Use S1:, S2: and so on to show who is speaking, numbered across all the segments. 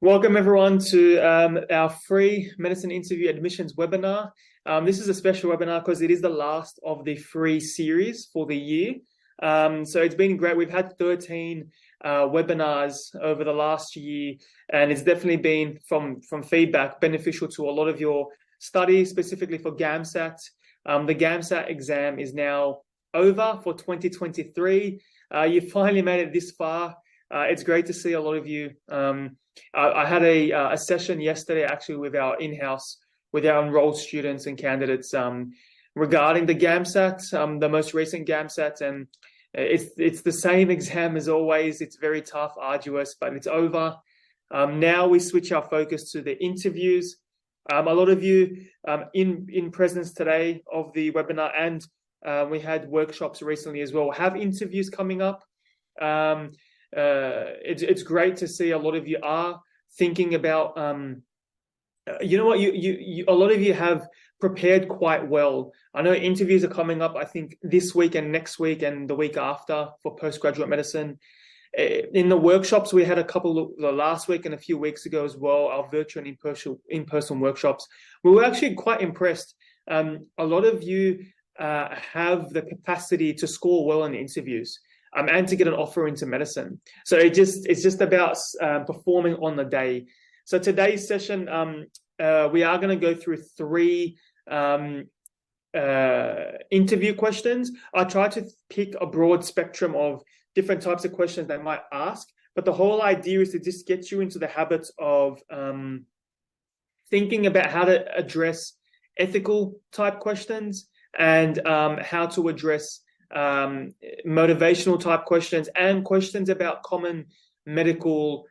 S1: Welcome everyone to our free medicine interview admissions webinar. This is a special webinar because it is the last of the free series for the year. So it's been great. We've had 13 webinars over the last year, and it's definitely been from feedback beneficial to a lot of your studies, specifically for GAMSAT. The GAMSAT exam is now over for 2023. You finally made it this far. It's great to see a lot of you. I had a session yesterday actually with our in-house, with our enrolled students and candidates regarding the GAMSAT, the most recent GAMSAT, and it's the same exam as always. It's very tough, arduous, but it's over. Now we switch our focus to the interviews. A lot of you in presence today of the webinar, and we had workshops recently as well, have interviews coming up. It's great to see a lot of you are thinking about you know what, you a lot of you have prepared quite well. I know interviews are coming up, I think this week and next week and the week after for postgraduate medicine. In the workshops, we had a couple last week and a few weeks ago as well, our virtual and in-person workshops. We were actually quite impressed. A lot of you have the capacity to score well in interviews. And to get an offer into medicine. So it's just about performing on the day. So today's session, we are going to go through three interview questions. I try to pick a broad spectrum of different types of questions they might ask, but the whole idea is to just get you into the habits of thinking about how to address ethical type questions and how to address motivational type questions and questions about common medical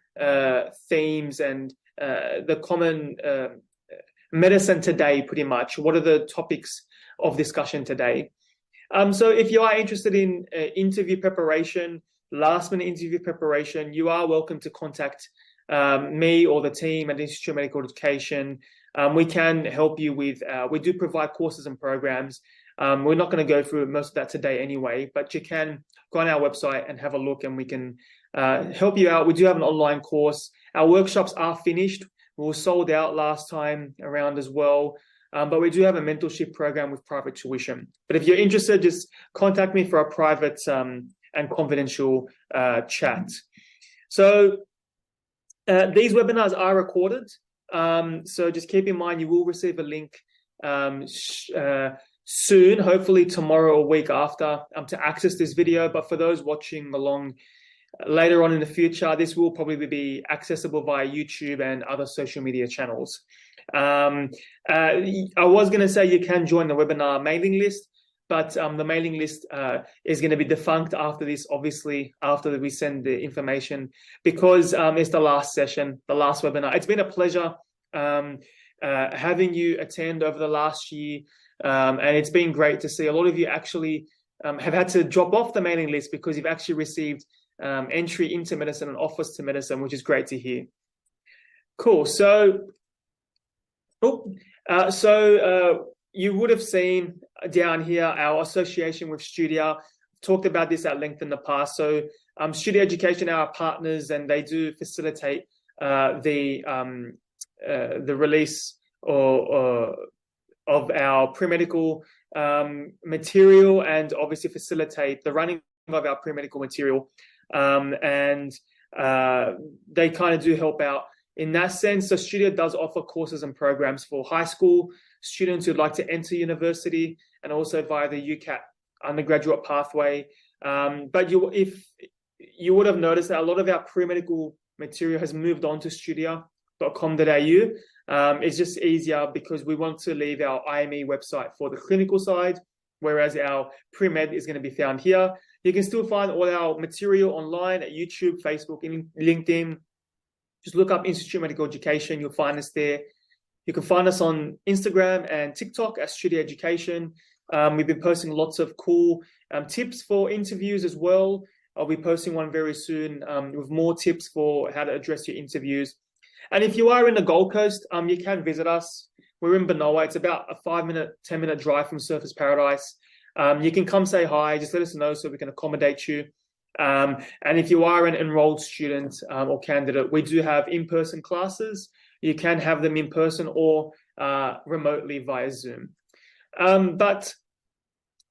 S1: themes and the common medicine today, pretty much. What are the topics of discussion today? So if you are interested in interview preparation, last minute interview preparation, you are welcome to contact me or the team at Institute of Medical Education. We can help you with, we do provide courses and programs. We're not going to go through most of that today anyway, but you can go on our website and have a look and we can help you out. We do have an online course. Our workshops are finished. We were sold out last time around as well, but we do have a mentorship program with private tuition. But if you're interested, just contact me for a private and confidential chat. So these webinars are recorded. So just keep in mind, you will receive a link soon, hopefully tomorrow or week after, to access this video. But for those watching along later on in the future, this will probably be accessible via YouTube and other social media channels. I was going to say you can join the webinar mailing list, but the mailing list is going to be defunct after this, obviously, after we send the information, because it's the last session, the last webinar. It's been a pleasure having you attend over the last year. And it's been great to see a lot of you actually have had to drop off the mailing list because you've actually received entry into medicine and offers to medicine, which is great to hear. Cool. So, you would have seen down here our association with Studia. Talked about this at length in the past. So, Studia Education are our partners, and they do facilitate the release of our pre-medical material, and obviously facilitate the running of our pre-medical material. And they kind of do help out in that sense. So Studio does offer courses and programs for high school students who'd like to enter university, and also via the UCAT undergraduate pathway. But if you would have noticed that a lot of our pre-medical material has moved on to studia.com.au. It's just easier because we want to leave our IME website for the clinical side, whereas our pre-med is going to be found here. You can still find all our material online at YouTube, Facebook, and LinkedIn. Just look up Institute of Medical Education. You'll find us there. You can find us on Instagram and TikTok at Studio Education. We've been posting lots of cool tips for interviews as well. I'll be posting one very soon with more tips for how to address your interviews. And if you are in the Gold Coast, you can visit us. We're in Benoa. It's about a 5-minute, 10-minute drive from Surfers Paradise. You can come say hi. Just let us know so we can accommodate you. And if you are an enrolled student or candidate, we do have in-person classes. You can have them in person or remotely via Zoom. But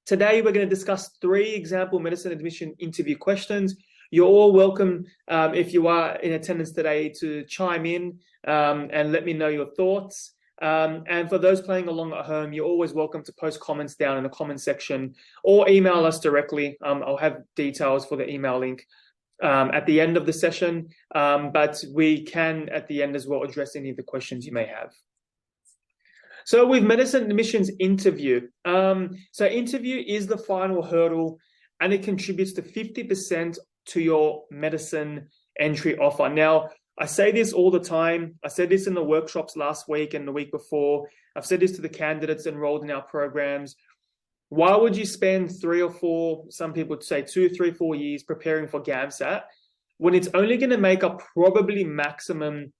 S1: today we're going to discuss 3 example medicine admission interview questions. You're all welcome, if you are in attendance today, to chime in and let me know your thoughts. And for those playing along at home, you're always welcome to post comments down in the comment section or email us directly. I'll have details for the email link at the end of the session, but we can at the end as well address any of the questions you may have. So with medicine admissions interview, so interview is the final hurdle and it contributes to 50% to your medicine entry offer. Now, I say this all the time. I said this in the workshops last week and the week before. I've said this to the candidates enrolled in our programs. Why would you spend 3 or 4, some people would say 2, 3, 4 years preparing for GAMSAT when it's only going to make up probably maximum,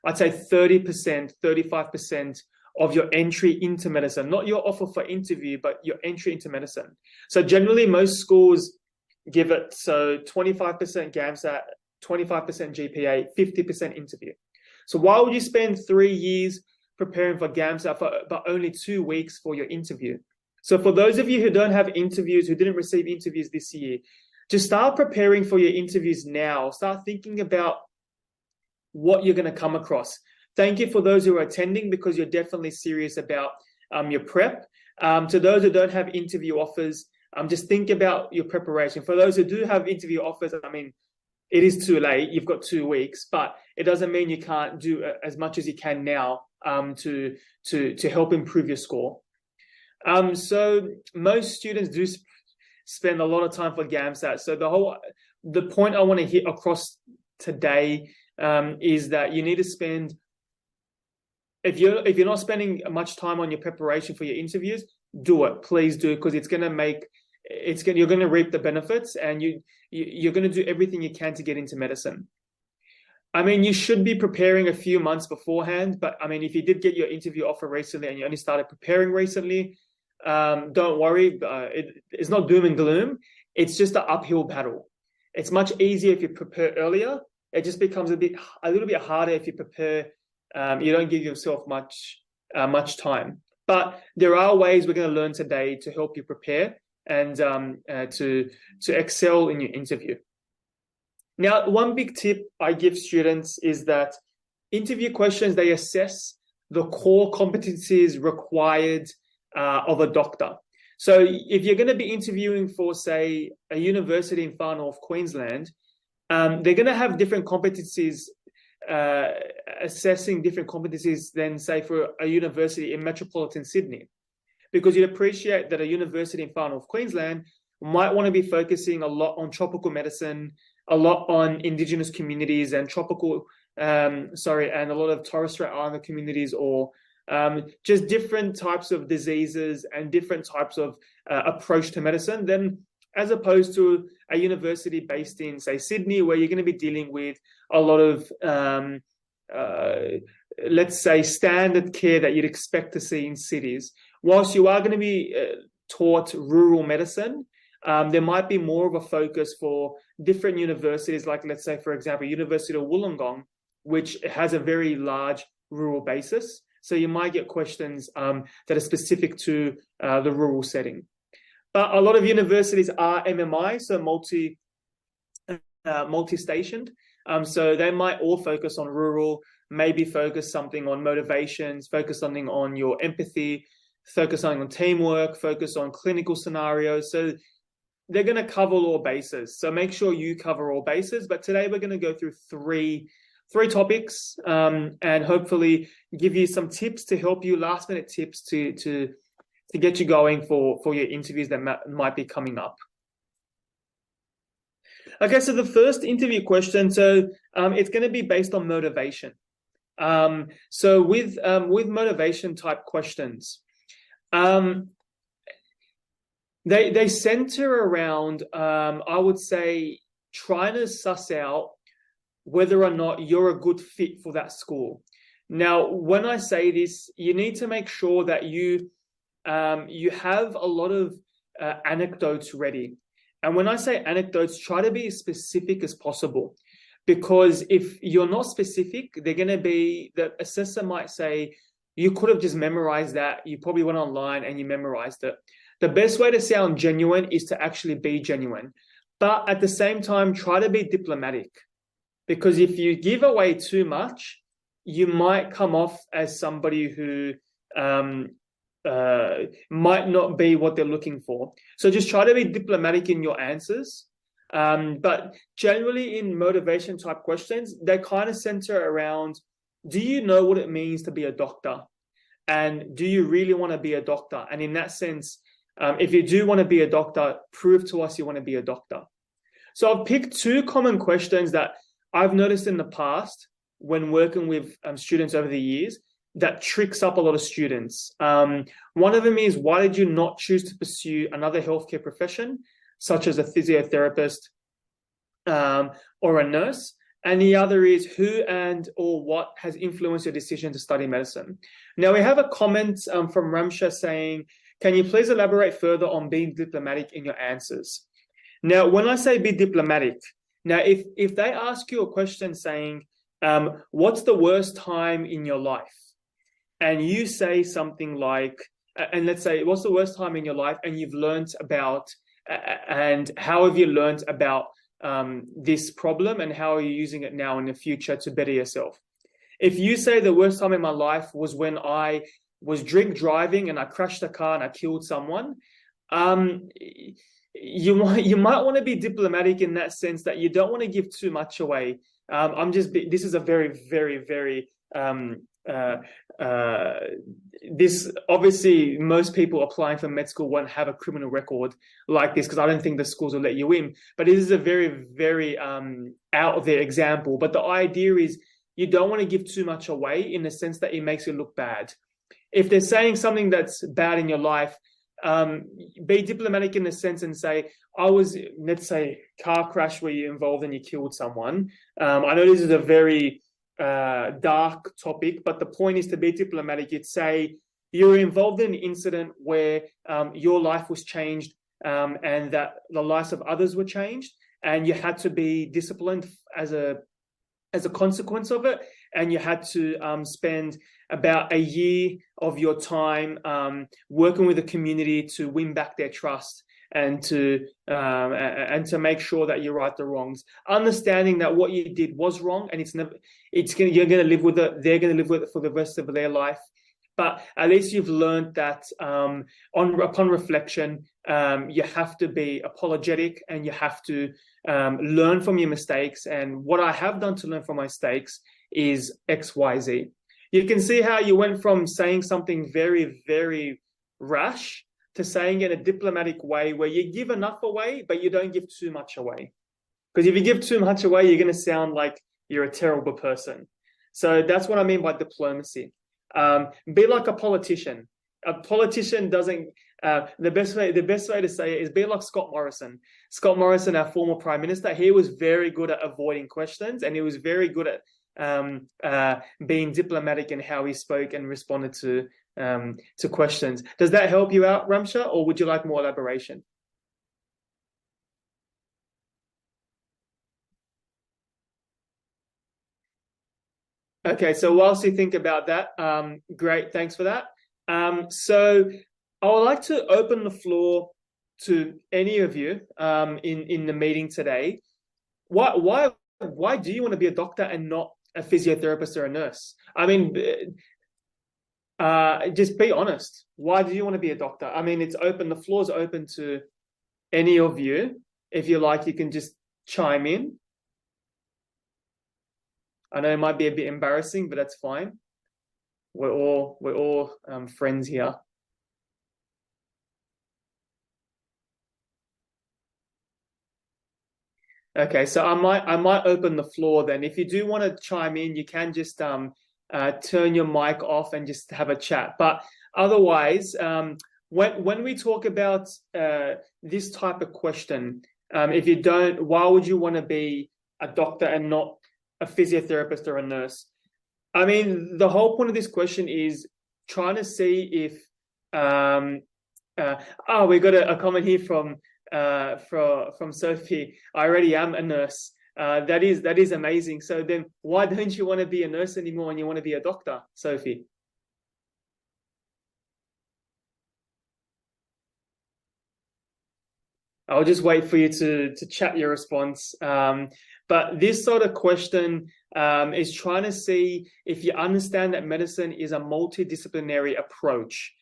S1: I'd say 30%, 35% of your entry into medicine, not your offer for interview, but your entry into medicine. So generally most schools give it, so 25% GAMSAT, 25% GPA, 50% interview. So why would you spend 3 years preparing for GAMSAT but only 2 weeks for your interview? So for those of you who don't have interviews, who didn't receive interviews this year, just start preparing for your interviews now. Start thinking about what you're going to come across. Thank you for those who are attending because you're definitely serious about your prep. To those who don't have interview offers, just think about your preparation. For those who do have interview offers, I mean, it is too late. You've got 2 weeks, but it doesn't mean you can't do as much as you can now to help improve your score. So most students do spend a lot of time for GAMSAT. So the point I want to hit across today is that you need to spend, if you're not spending much time on your preparation for your interviews, do it. Please do, because you're going to reap the benefits, and you're going to do everything you can to get into medicine. I mean, you should be preparing a few months beforehand, but I mean, if you did get your interview offer recently and you only started preparing recently, don't worry. It's not doom and gloom. It's just an uphill battle. It's much easier if you prepare earlier. It just becomes a little bit harder if you prepare. You don't give yourself much time. But there are ways we're going to learn today to help you prepare and to excel in your interview. Now, one big tip I give students is that interview questions, they assess the core competencies required of a doctor. So if you're going to be interviewing for, say, a university in far north Queensland, they're going to have different competencies, assessing different competencies than, say, for a university in metropolitan Sydney. Because you'd appreciate that a university in far north Queensland might want to be focusing a lot on tropical medicine, a lot on Indigenous communities and and a lot of Torres Strait Islander communities, or just different types of diseases and different types of approach to medicine, then as opposed to a university based in, say, Sydney, where you're going to be dealing with a lot of, let's say, standard care that you'd expect to see in cities. Whilst you are going to be taught rural medicine, there might be more of a focus for different universities, like, let's say, for example, University of Wollongong, which has a very large rural basis. So you might get questions that are specific to the rural setting. But a lot of universities are MMI, so multi-stationed. So they might all focus on rural, maybe focus something on motivations, focus something on your empathy, focus something on teamwork, focus on clinical scenarios. So they're going to cover all bases. So make sure you cover all bases. But today we're going to go through three topics and hopefully give you some tips to help you, last minute tips to get you going for your interviews that might be coming up. Okay, so the first interview question, so it's going to be based on motivation. So with motivation type questions, they center around, I would say, trying to suss out whether or not you're a good fit for that school. Now, when I say this, you need to make sure that you have a lot of anecdotes ready. And when I say anecdotes, try to be as specific as possible. Because if you're not specific, the assessor might say, you could have just memorized that. You probably went online and you memorized it. The best way to sound genuine is to actually be genuine. But at the same time, try to be diplomatic. Because if you give away too much, you might come off as somebody who might not be what they're looking for. So just try to be diplomatic in your answers. But generally in motivation type questions, they kind of center around, do you know what it means to be a doctor? And do you really want to be a doctor? And in that sense, if you do want to be a doctor, prove to us you want to be a doctor. So I've picked two common questions that I've noticed in the past when working with students over the years that tricks up a lot of students. One of them is, why did you not choose to pursue another healthcare profession, such as a physiotherapist or a nurse? And the other is, who and or what has influenced your decision to study medicine? Now, we have a comment from Ramsha saying, can you please elaborate further on being diplomatic in your answers? Now, when I say be diplomatic, now, if they ask you a question saying, what's the worst time in your life? And you say something like, and let's say, what's the worst time in your life? And you've learned about, and how have you learned about this problem, and how are you using it now in the future to better yourself? If you say the worst time in my life was when I was drink driving and I crashed a car and I killed someone, you might want to be diplomatic in that sense that you don't want to give too much away. This is a very, very, very this obviously most people applying for med school won't have a criminal record like this, because I don't think the schools will let you in. But this is a very, very out there example. But the idea is you don't want to give too much away in the sense that it makes you look bad. If they're saying something that's bad in your life, be diplomatic in the sense and say, I was, let's say, car crash where you're involved and you killed someone. I know this is a very dark topic, but the point is to be diplomatic. You'd say you were involved in an incident where your life was changed and that the lives of others were changed, and you had to be disciplined as a consequence of it, and you had to spend about a year of your time working with the community to win back their trust and to make sure that you right the wrongs, understanding that what you did was wrong, and you're going to live with it. They're going to live with it for the rest of their life. But at least you've learned that upon reflection, you have to be apologetic and you have to learn from your mistakes. And what I have done to learn from my mistakes is X, Y, Z. You can see how you went from saying something very, very rash to saying it in a diplomatic way where you give enough away, but you don't give too much away. Because if you give too much away, you're going to sound like you're a terrible person. So that's what I mean by diplomacy. Be like a politician. A politician doesn't. The best way to say it is be like Scott Morrison. Scott Morrison, our former prime minister, he was very good at avoiding questions, and he was very good at being diplomatic in how he spoke and responded to questions. Does that help you out, Ramsha, or would you like more elaboration? Okay, so whilst you think about that, great, thanks for that. So I would like to open the floor to any of you in the meeting today. Why do you want to be a doctor and not a physiotherapist or a nurse? I mean, just be honest. Why do you want to be a doctor? I mean, it's open. The floor is open to any of you. If you like, you can just chime in. I know it might be a bit embarrassing, but that's fine. We're all friends here. Okay, so I might open the floor then. If you do want to chime in, you can just turn your mic off and just have a chat. But otherwise, when we talk about this type of question, if you don't, why would you want to be a doctor and not a physiotherapist or a nurse? I mean, the whole point of this question is trying to see if we got a comment here from from Sophie. I already am a nurse. That is amazing. So then, why don't you want to be a nurse anymore and you want to be a doctor, Sophie? I'll just wait for you to chat your response. But this sort of question is trying to see if you understand that medicine is a multidisciplinary approach.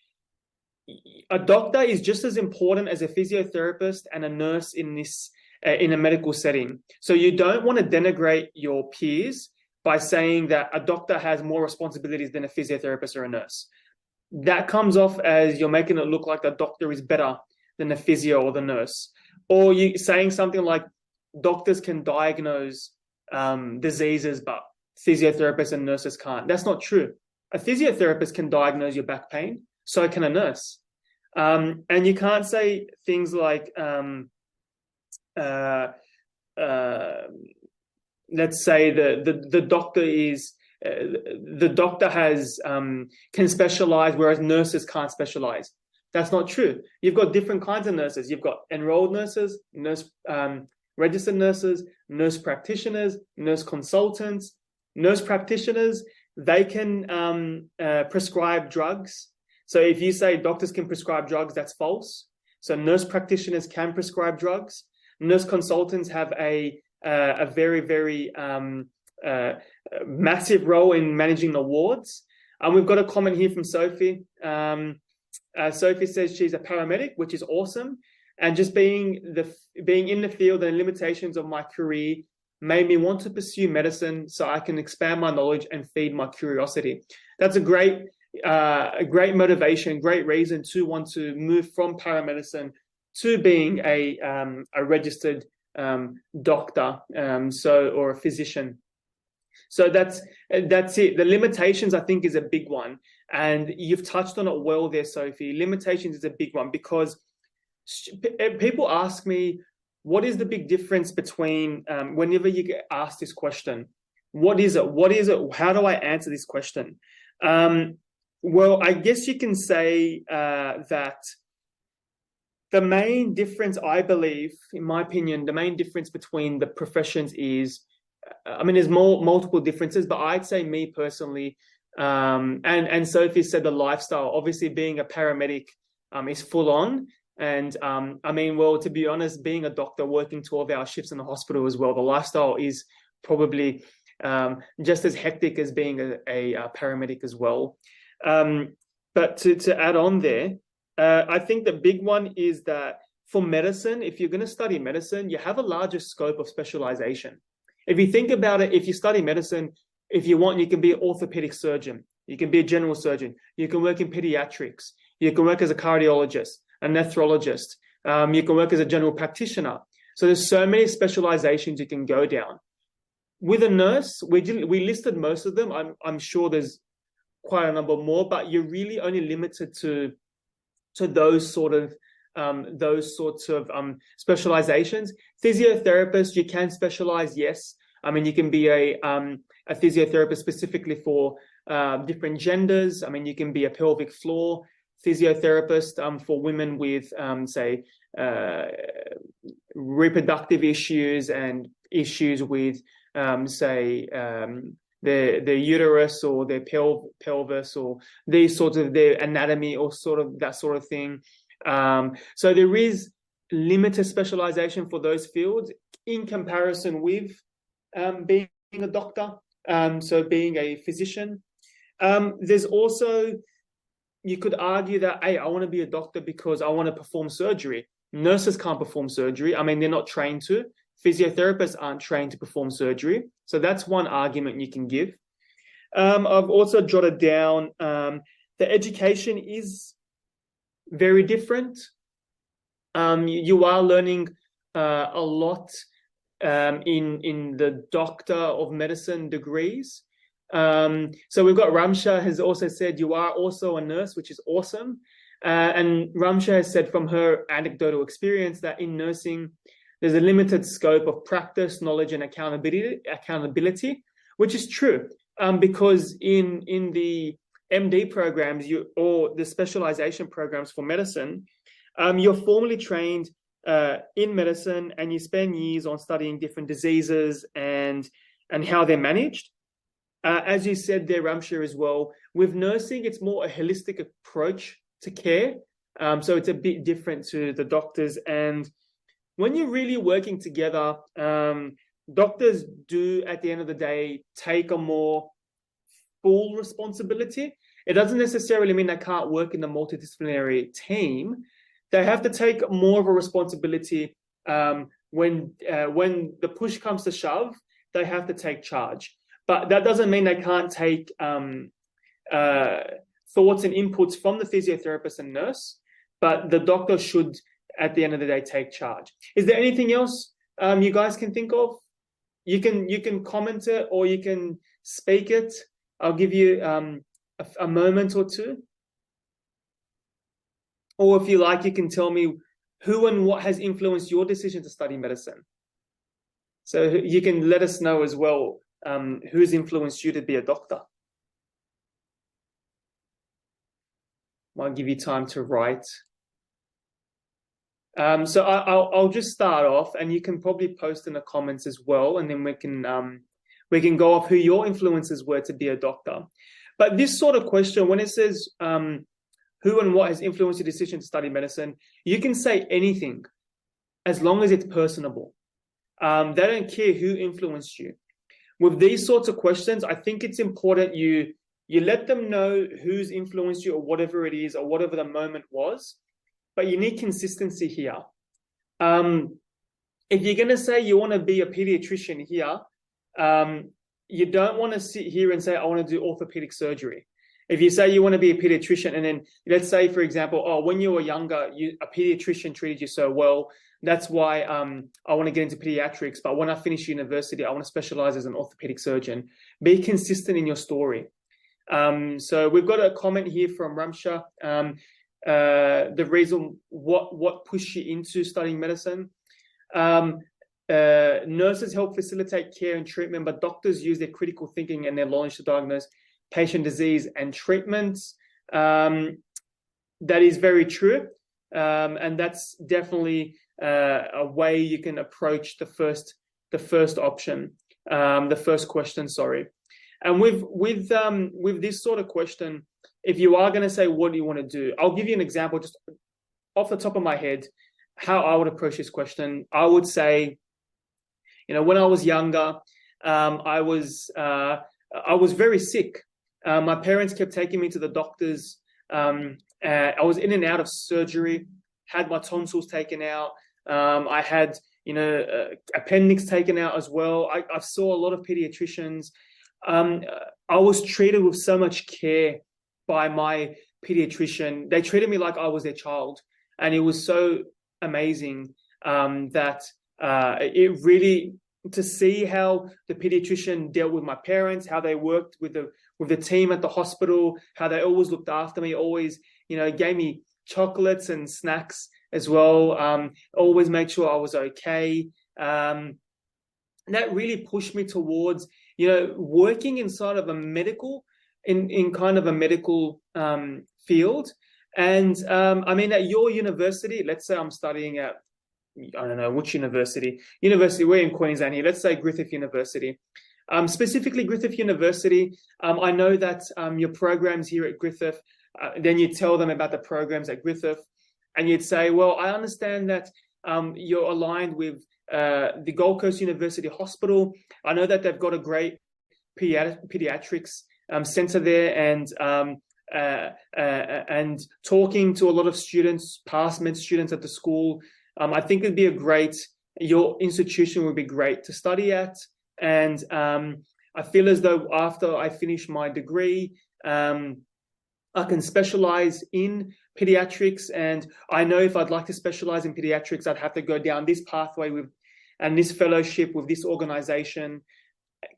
S1: A doctor is just as important as a physiotherapist and a nurse in this in a medical setting. So you don't want to denigrate your peers by saying that a doctor has more responsibilities than a physiotherapist or a nurse. That comes off as you're making it look like the doctor is better than the physio or the nurse. Or you saying something like doctors can diagnose diseases, but physiotherapists and nurses can't. That's not true. A physiotherapist can diagnose your back pain, so can a nurse. And you can't say things like, let's say the doctor is the doctor has can specialize, whereas nurses can't specialize. That's not true. You've got different kinds of nurses. You've got enrolled nurses, registered nurses, nurse practitioners, nurse consultants. Nurse practitioners, they can prescribe drugs. So if you say doctors can prescribe drugs, that's false. So nurse practitioners can prescribe drugs. Nurse consultants have a very, very massive role in managing the wards. We've got a comment here from Sophie. Sophie says she's a paramedic, which is awesome. And just being in the field and limitations of my career made me want to pursue medicine so I can expand my knowledge and feed my curiosity. That's a great motivation, great reason to want to move from paramedicine to being a registered doctor, or a physician. So that's it. The limitations, I think, is a big one. And you've touched on it well there, Sophie. Limitations is a big one because people ask me, what is the big difference between, whenever you get asked this question, what is it? What is it? How do I answer this question? Well, I guess you can say that the main difference, I believe, in my opinion, the main difference between the professions is, there's multiple differences, but I'd say me personally, and Sophie said the lifestyle, obviously being a paramedic is full on. And to be honest, being a doctor working 12-hour shifts in the hospital as well, the lifestyle is probably just as hectic as being a paramedic as well. But to add on there, I think the big one is that for medicine, if you're going to study medicine, you have a larger scope of specialization. If you think about it, if you study medicine, if you want, you can be an orthopedic surgeon, you can be a general surgeon, you can work in pediatrics, you can work as a cardiologist, a nephrologist, you can work as a general practitioner. So there's so many specializations you can go down. With a nurse, we listed most of them. I'm sure there's quite a number more, but you're really only limited to those sorts of specializations. Physiotherapist, you can specialize, yes. You can be a physiotherapist specifically for different genders. You can be a pelvic floor physiotherapist for women with, reproductive issues and issues with, their uterus or their pelvis or these sorts of their anatomy or sort of that sort of thing. So there is limited specialization for those fields in comparison with being a doctor, so being a physician. There's also, you could argue that, hey, I want to be a doctor because I want to perform surgery. Nurses can't perform surgery. They're not trained to. Physiotherapists aren't trained to perform surgery. So that's one argument you can give. I've also jotted down the education is very different. You are learning a lot in the Doctor of Medicine degrees. So we've got Ramsha has also said you are also a nurse, which is awesome. And Ramsha has said from her anecdotal experience that in nursing, there's a limited scope of practice, knowledge, and accountability, which is true. Because in the MD programs or the specialization programs for medicine, you're formally trained in medicine and you spend years on studying different diseases and how they're managed. As you said there, Ramsha, as well, with nursing, it's more a holistic approach to care. So it's a bit different to the doctors. And when you're really working together, doctors do, at the end of the day, take a more full responsibility. It doesn't necessarily mean they can't work in a multidisciplinary team. They have to take more of a responsibility when the push comes to shove. They have to take charge, but that doesn't mean they can't take thoughts and inputs from the physiotherapist and nurse. But the doctor should, at the end of the day, take charge. Is there anything else you guys can think of? You can comment it or you can speak it. I'll give you a moment or two. Or if you like, you can tell me who and what has influenced your decision to study medicine. So you can let us know as well who's influenced you to be a doctor. Might give you time to write. So I'll just start off, and you can probably post in the comments as well, and then we can go off who your influences were to be a doctor. But this sort of question, when it says who and what has influenced your decision to study medicine, you can say anything as long as it's personable. They don't care who influenced you. With these sorts of questions, I think it's important you let them know who's influenced you or whatever it is or whatever the moment was. But you need consistency here. If you're going to say you want to be a pediatrician here, you don't want to sit here and say, I want to do orthopedic surgery. If you say you want to be a pediatrician, and then let's say, for example, oh, when you were younger, a pediatrician treated you so well, that's why I want to get into pediatrics. But when I finish university, I want to specialize as an orthopedic surgeon. Be consistent in your story. So we've got a comment here from Ramsha. The reason what pushed you into studying medicine. Nurses help facilitate care and treatment, but doctors use their critical thinking and their knowledge to diagnose patient disease and treatments. That is very true. And that's definitely a way you can approach the first option, the first question, sorry. And with this sort of question, if you are going to say, what do you want to do? I'll give you an example just off the top of my head, how I would approach this question. I would say, when I was younger, I was very sick. My parents kept taking me to the doctors. I was in and out of surgery, had my tonsils taken out. I had, appendix taken out as well. I saw a lot of pediatricians. I was treated with so much care by my pediatrician. They treated me like I was their child. And it was so amazing that it really, to see how the pediatrician dealt with my parents, how they worked with the team at the hospital, how they always looked after me, always, gave me chocolates and snacks as well, always made sure I was okay. And that really pushed me towards, working inside of a medical, in kind of a medical field. And at your university, let's say I'm studying at, I don't know which university, we're in Queensland here, let's say Griffith University. Specifically Griffith University, I know that your programs here at Griffith, then you tell them about the programs at Griffith, and you'd say, well, I understand that you're aligned with the Gold Coast University Hospital. I know that they've got a great pediatrics center there, and talking to a lot of students, past med students at the school, I think it'd be your institution would be great to study at. And I feel as though after I finish my degree, I can specialize in pediatrics. And I know if I'd like to specialize in pediatrics, I'd have to go down this pathway and this fellowship with this organization.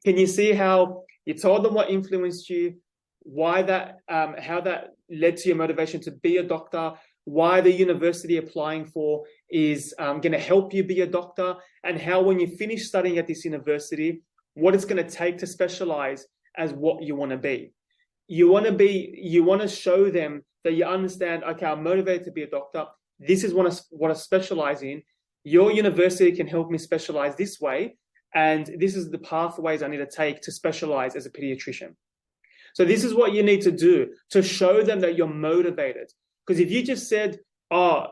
S1: Can you see how you told them what influenced you, why that, how that led to your motivation to be a doctor, why the university applying for is going to help you be a doctor, and how when you finish studying at this university, what it's going to take to specialize as what you want to be. You want to show them that you understand, okay, I'm motivated to be a doctor. This is what I specialize in. your university can help me specialize this way, and this is the pathways I need to take to specialize as a pediatrician. So this is what you need to do to show them that you're motivated. Because if you just said, oh,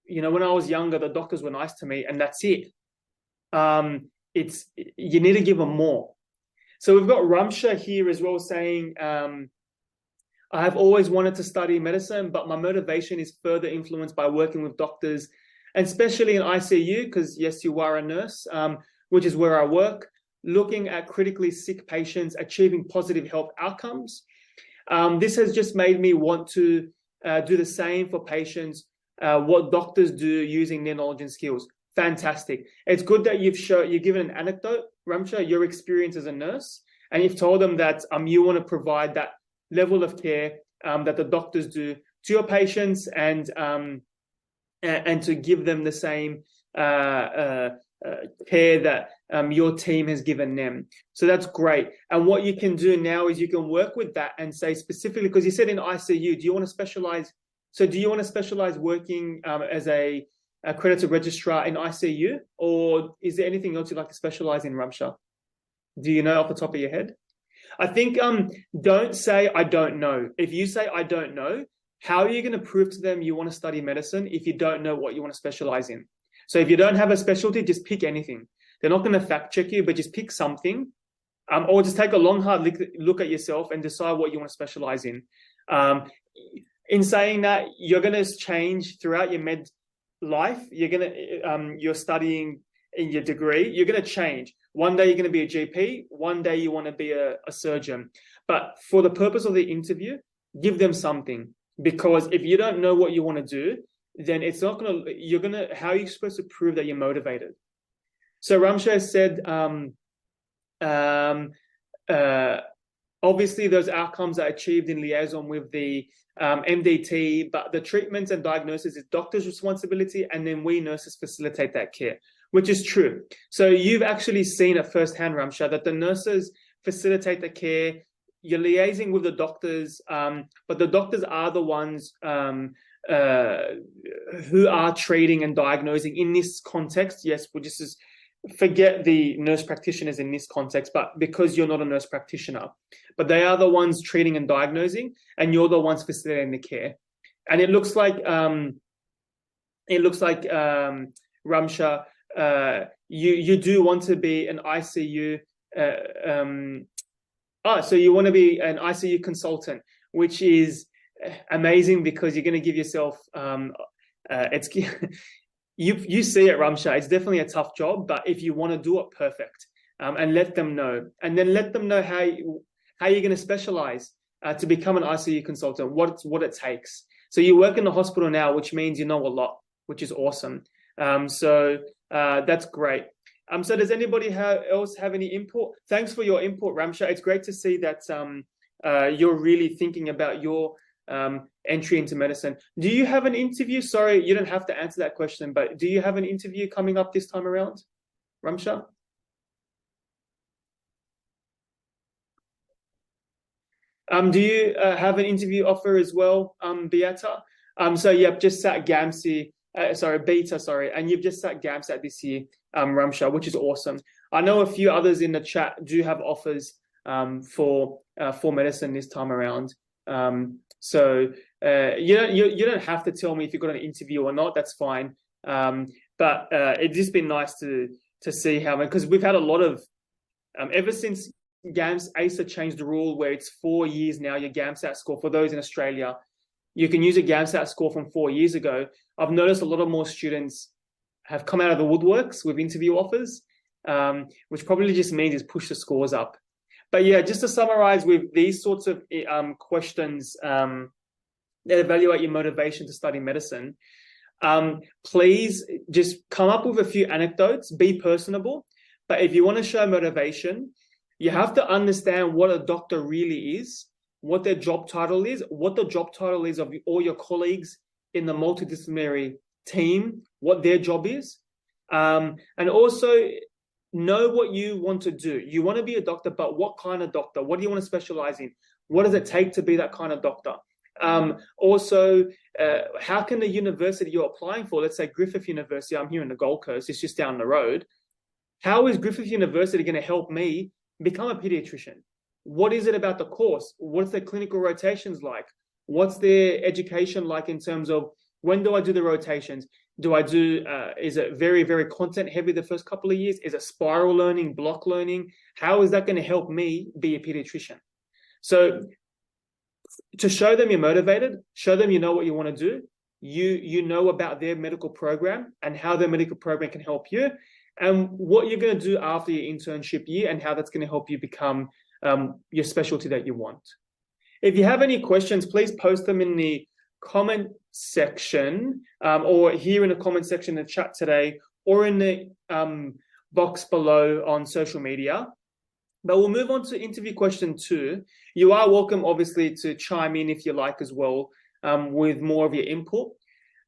S1: when I was younger, the doctors were nice to me and that's it, you need to give them more. So we've got Ramsha here as well saying, I have always wanted to study medicine, but my motivation is further influenced by working with doctors, and especially in ICU, because yes, you are a nurse, which is where I work, looking at critically sick patients, achieving positive health outcomes. This has just made me want to do the same for patients, what doctors do using their knowledge and skills. Fantastic. It's good that you've given an anecdote, Ramsha, your experience as a nurse, and you've told them that you want to provide that level of care that the doctors do to your patients, and to give them the same care that your team has given them. So that's great. And what you can do now is you can work with that and say specifically, because you said in ICU, do you want to specialize? So do you want to specialize working as a accredited registrar in ICU, or is there anything else you'd like to specialize in, Ramsha? Do you know off the top of your head? I think don't say I don't know. If you say I don't know, how are you going to prove to them you want to study medicine if you don't know what you want to specialize in? So if you don't have a specialty, just pick anything. They're not going to fact check you, but just pick something, or just take a long, hard look at yourself and decide what you want to specialize in. In saying that, you're going to change throughout your med life. You're studying in your degree. You're going to change. One day you're going to be a GP. One day you want to be a surgeon. But for the purpose of the interview, give them something. Because if you don't know what you want to do, then it's not going to, how are you supposed to prove that you're motivated? So Ramsha said, obviously those outcomes are achieved in liaison with the MDT, but the treatments and diagnosis is doctor's responsibility, and then we nurses facilitate that care, which is true. So you've actually seen it firsthand, Ramsha, that the nurses facilitate the care. You're liaising with the doctors, but the doctors are the ones who are treating and diagnosing in this context. Yes, we'll just forget the nurse practitioners in this context, but because you're not a nurse practitioner, but they are the ones treating and diagnosing, and you're the ones facilitating the care. And it looks like Ramsha, you do want to be an ICU. So you want to be an ICU consultant, which is amazing because you're going to give yourself. You see it, Ramsha. It's definitely a tough job, but if you want to do it, perfect. And let them know, and then let them know how you're going to specialize to become an ICU consultant. What it takes. So you work in the hospital now, which means you know a lot, which is awesome. So that's great. So does anybody else have any input? Thanks for your input, Ramsha. It's great to see that you're really thinking about your entry into medicine. Do you have an interview? Sorry, you don't have to answer that question, but do you have an interview coming up this time around, Ramsha? Do you have an interview offer as well, Beata? So yep, just sat Beta, and you've just sat GAMSAT this year, Ramsha, which is awesome. I know a few others in the chat do have offers for medicine this time around. So you don't have to tell me if you've got an interview or not. That's fine. But it's just been nice to see how, because we've had a lot of ever since ACER changed the rule where it's 4 years now, your GAMSAT score. For those in Australia, you can use a GAMSAT score from 4 years ago. I've noticed a lot of more students have come out of the woodworks with interview offers, which probably just means it's pushed the scores up. But yeah, just to summarize with these sorts of questions that evaluate your motivation to study medicine, please just come up with a few anecdotes, be personable. But if you want to show motivation, you have to understand what a doctor really is, what their job title is, what the job title is of all your colleagues in the multidisciplinary team, what their job is. And also know what you want to do. You want to be a doctor, but what kind of doctor? What do you want to specialize in? What does it take to be that kind of doctor? Also, how can the university you're applying for, let's say Griffith University, I'm here in the Gold Coast, it's just down the road. How is Griffith University going to help me become a pediatrician? What is it about the course? What's their clinical rotations like? What's their education like in terms of when do I do the rotations? Do I do, is it very, very content heavy the first couple of years? Is it spiral learning, block learning? How is that going to help me be a pediatrician? So to show them you're motivated, show them you know what you want to do, you know about their medical program and how their medical program can help you, and what you're going to do after your internship year and how that's going to help you become your specialty that you want. If you have any questions, please post them in the comment section or here in the comment section in the chat today or in the box below on social media. But we'll move on to interview question 2. You are welcome, obviously, to chime in if you like as well with more of your input.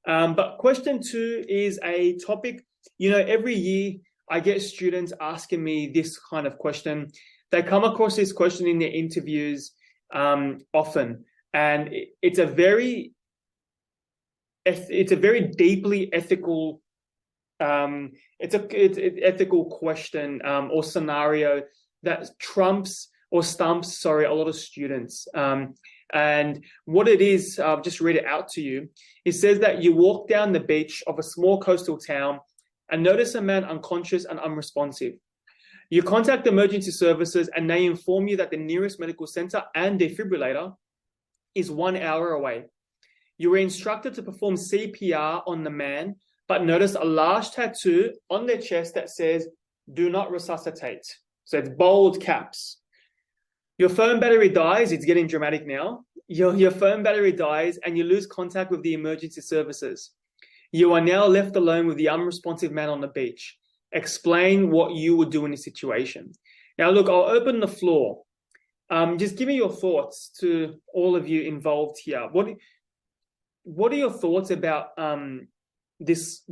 S1: But question 2 is a topic, every year I get students asking me this kind of question. They come across this question in their interviews often, and it's a very deeply ethical ethical question or scenario that stumps a lot of students. And what it is, I'll just read it out to you. It says that you walk down the beach of a small coastal town and notice a man unconscious and unresponsive. You contact emergency services and they inform you that the nearest medical center and defibrillator is 1 hour away. You were instructed to perform CPR on the man, but notice a large tattoo on their chest that says, "Do not resuscitate." So it's bold caps. Your phone battery dies. It's getting dramatic now. Your phone battery dies and you lose contact with the emergency services. You are now left alone with the unresponsive man on the beach. Explain what you would do in this situation. Now, look, I'll open the floor. Just give me your thoughts to all of you involved here. What are your thoughts about this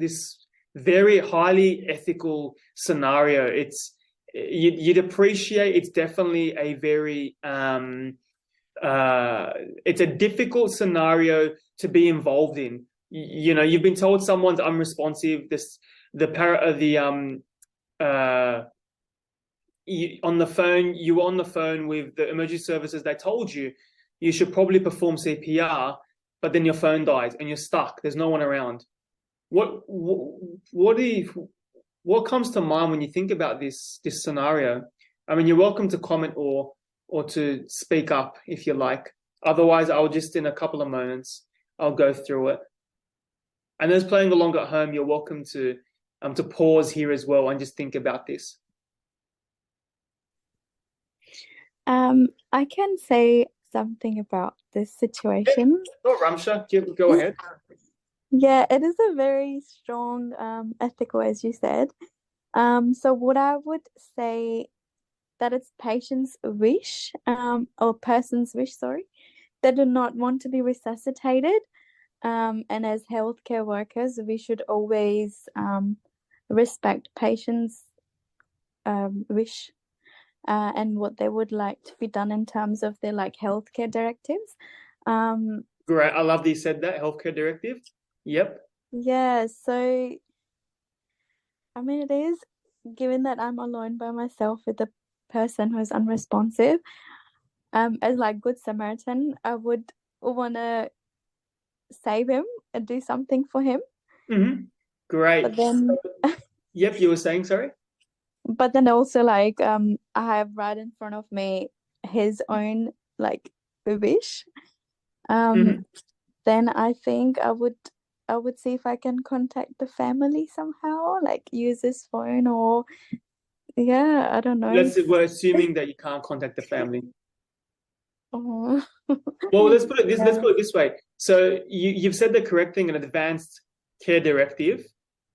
S1: very highly ethical scenario? You'd appreciate it's definitely a very it's a difficult scenario to be involved in. You've been told someone's unresponsive. You were on the phone with the emergency services. They told you should probably perform CPR, but then your phone dies and you're stuck. There's no one around. What comes to mind when you think about this scenario? I mean, you're welcome to comment or to speak up if you like. Otherwise, I'll just in a couple of moments I'll go through it. And those playing along at home, you're welcome to pause here as well and just think about this.
S2: I can say something about this situation.
S1: Oh, Ramsha, go ahead.
S2: Yeah, it is a very strong ethical, as you said. So what I would say that it's patient's wish, or person's wish, sorry, they do not want to be resuscitated. And as healthcare workers, we should always respect patients' wish and what they would like to be done in terms of their healthcare directives.
S1: Great, I love that you said that, healthcare directive. Yep.
S2: Yeah, so I mean, it is, given that I'm alone by myself with a person who's unresponsive, as good Samaritan, I would want to save him and do something for him.
S1: Mm-hmm. Great.
S2: But then,
S1: yep, you were saying, sorry?
S2: But then also, I have right in front of me his own wish. Then I think I would see if I can contact the family somehow, use his phone or, yeah, I don't know.
S1: We're assuming that you can't contact the family.
S2: Oh.
S1: Well, let's put it this way. So you've said the correct thing, an advanced care directive.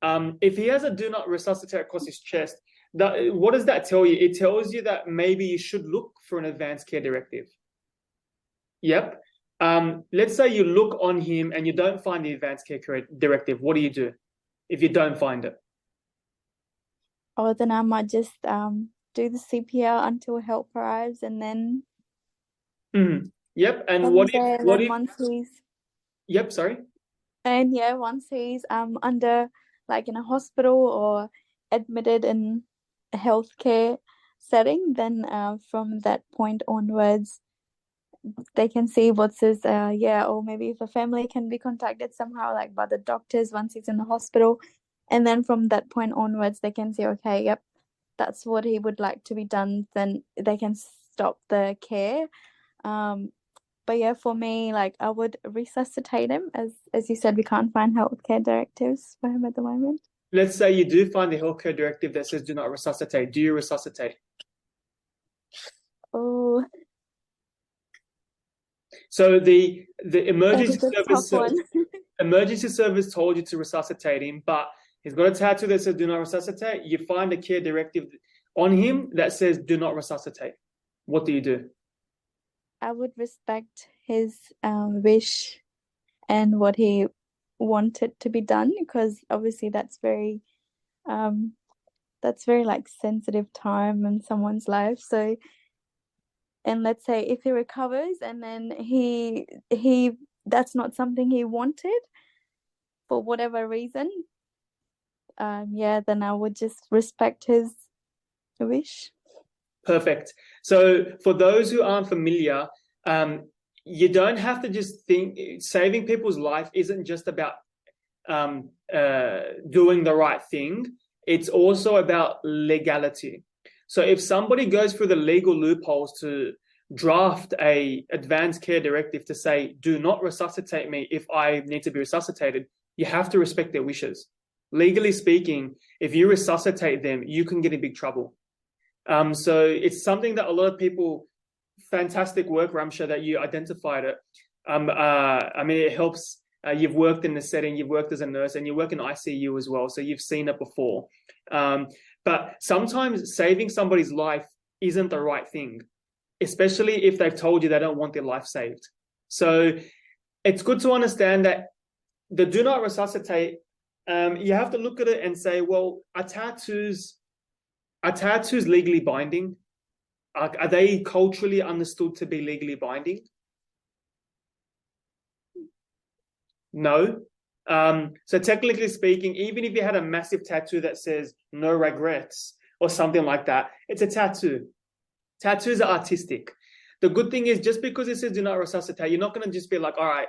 S1: If he has a do not resuscitate across his chest, what does that tell you? It tells you that maybe you should look for an advanced care directive. Yep. Let's say you look on him and you don't find the advanced care directive. What do you do if you don't find it?
S2: Oh, then I might just do the CPR until help arrives and then...
S1: Yep. And
S2: And then
S1: yep, sorry.
S2: once he's under like in a hospital or admitted in a healthcare setting, then from that point onwards they can see what's his or maybe if a family can be contacted somehow like by the doctors once he's in the hospital, and then from that point onwards they can say, okay, yep, that's what he would like to be done, then they can stop the care. But yeah, for me, like I would resuscitate him, as you said, we can't find healthcare directives for him at the moment.
S1: Let's say you do find the healthcare directive that says do not resuscitate. Do you resuscitate?
S2: Oh,
S1: So the
S2: that is a tough one.
S1: emergency service told you to resuscitate him, but he's got a tattoo that says do not resuscitate. You find a care directive on him that says do not resuscitate. What do?
S2: I would respect his wish and what he wanted to be done, because obviously that's very like sensitive time in someone's life. So, and let's say if he recovers and then he that's not something he wanted for whatever reason, yeah, then I would just respect his wish.
S1: Perfect. So for those who aren't familiar, you don't have to just think saving people's life isn't just about doing the right thing. It's also about legality. So if somebody goes through the legal loopholes to draft a advanced care directive to say, do not resuscitate me if I need to be resuscitated, you have to respect their wishes. Legally speaking, if you resuscitate them, you can get in big trouble. So it's something that a lot of people, fantastic work, Ramsha, that you identified it. I mean, it helps. You've worked in the setting, you've worked as a nurse, and you work in ICU as well. So you've seen it before. But sometimes saving somebody's life isn't the right thing, especially if they've told you they don't want their life saved. So it's good to understand that the do not resuscitate, you have to look at it and say, well, are tattoos legally binding? Are they culturally understood to be legally binding? No. So technically speaking, even if you had a massive tattoo that says no regrets or something like that, it's a tattoo. Tattoos are artistic. The good thing is just because it says do not resuscitate, you're not going to just be like, all right,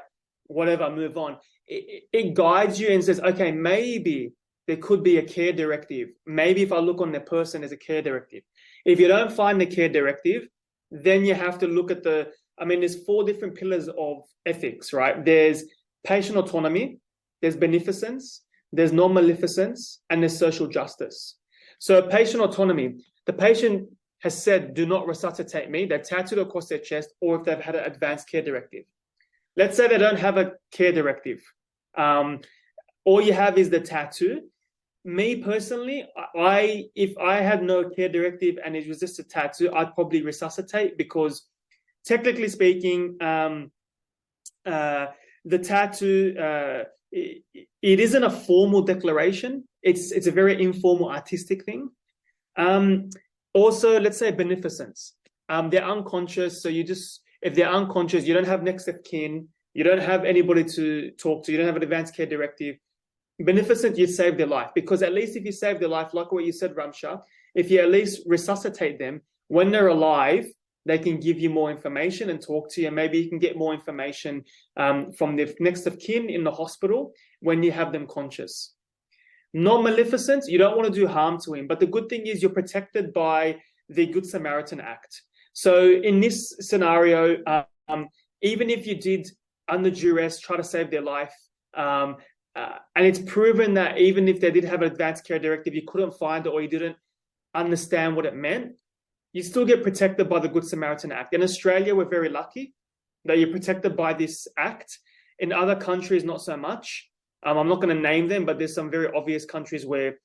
S1: whatever, move on. It guides you and says, okay, maybe there could be a care directive. Maybe if I look on the person, there's a care directive. If you don't find the care directive, then you have to look at there's 4 different pillars of ethics, right? There's patient autonomy, there's beneficence, there's non-maleficence, and there's social justice. So patient autonomy, the patient has said, do not resuscitate me. They're tattooed across their chest, or if they've had an advanced care directive. Let's say they don't have a care directive. All you have is the tattoo. Me personally, if I had no care directive and it was just a tattoo, I'd probably resuscitate, because technically speaking, the tattoo, it isn't a formal declaration. It's a very informal artistic thing. Also, let's say beneficence. They're unconscious, so if they're unconscious, you don't have next of kin, you don't have anybody to talk to, you don't have an advanced care directive. Beneficent, you save their life, because at least if you save their life, like what you said, Ramsha, if you at least resuscitate them when they're alive, they can give you more information and talk to you. And maybe you can get more information from the next of kin in the hospital when you have them conscious. Non-maleficence, you don't want to do harm to him, but the good thing is you're protected by the Good Samaritan Act. So in this scenario, even if you did, under duress, try to save their life, and it's proven that even if they did have an advanced care directive, you couldn't find it or you didn't understand what it meant, you still get protected by the Good Samaritan Act. In Australia, we're very lucky that you're protected by this act. In other countries, not so much. I'm not going to name them, but there's some very obvious countries where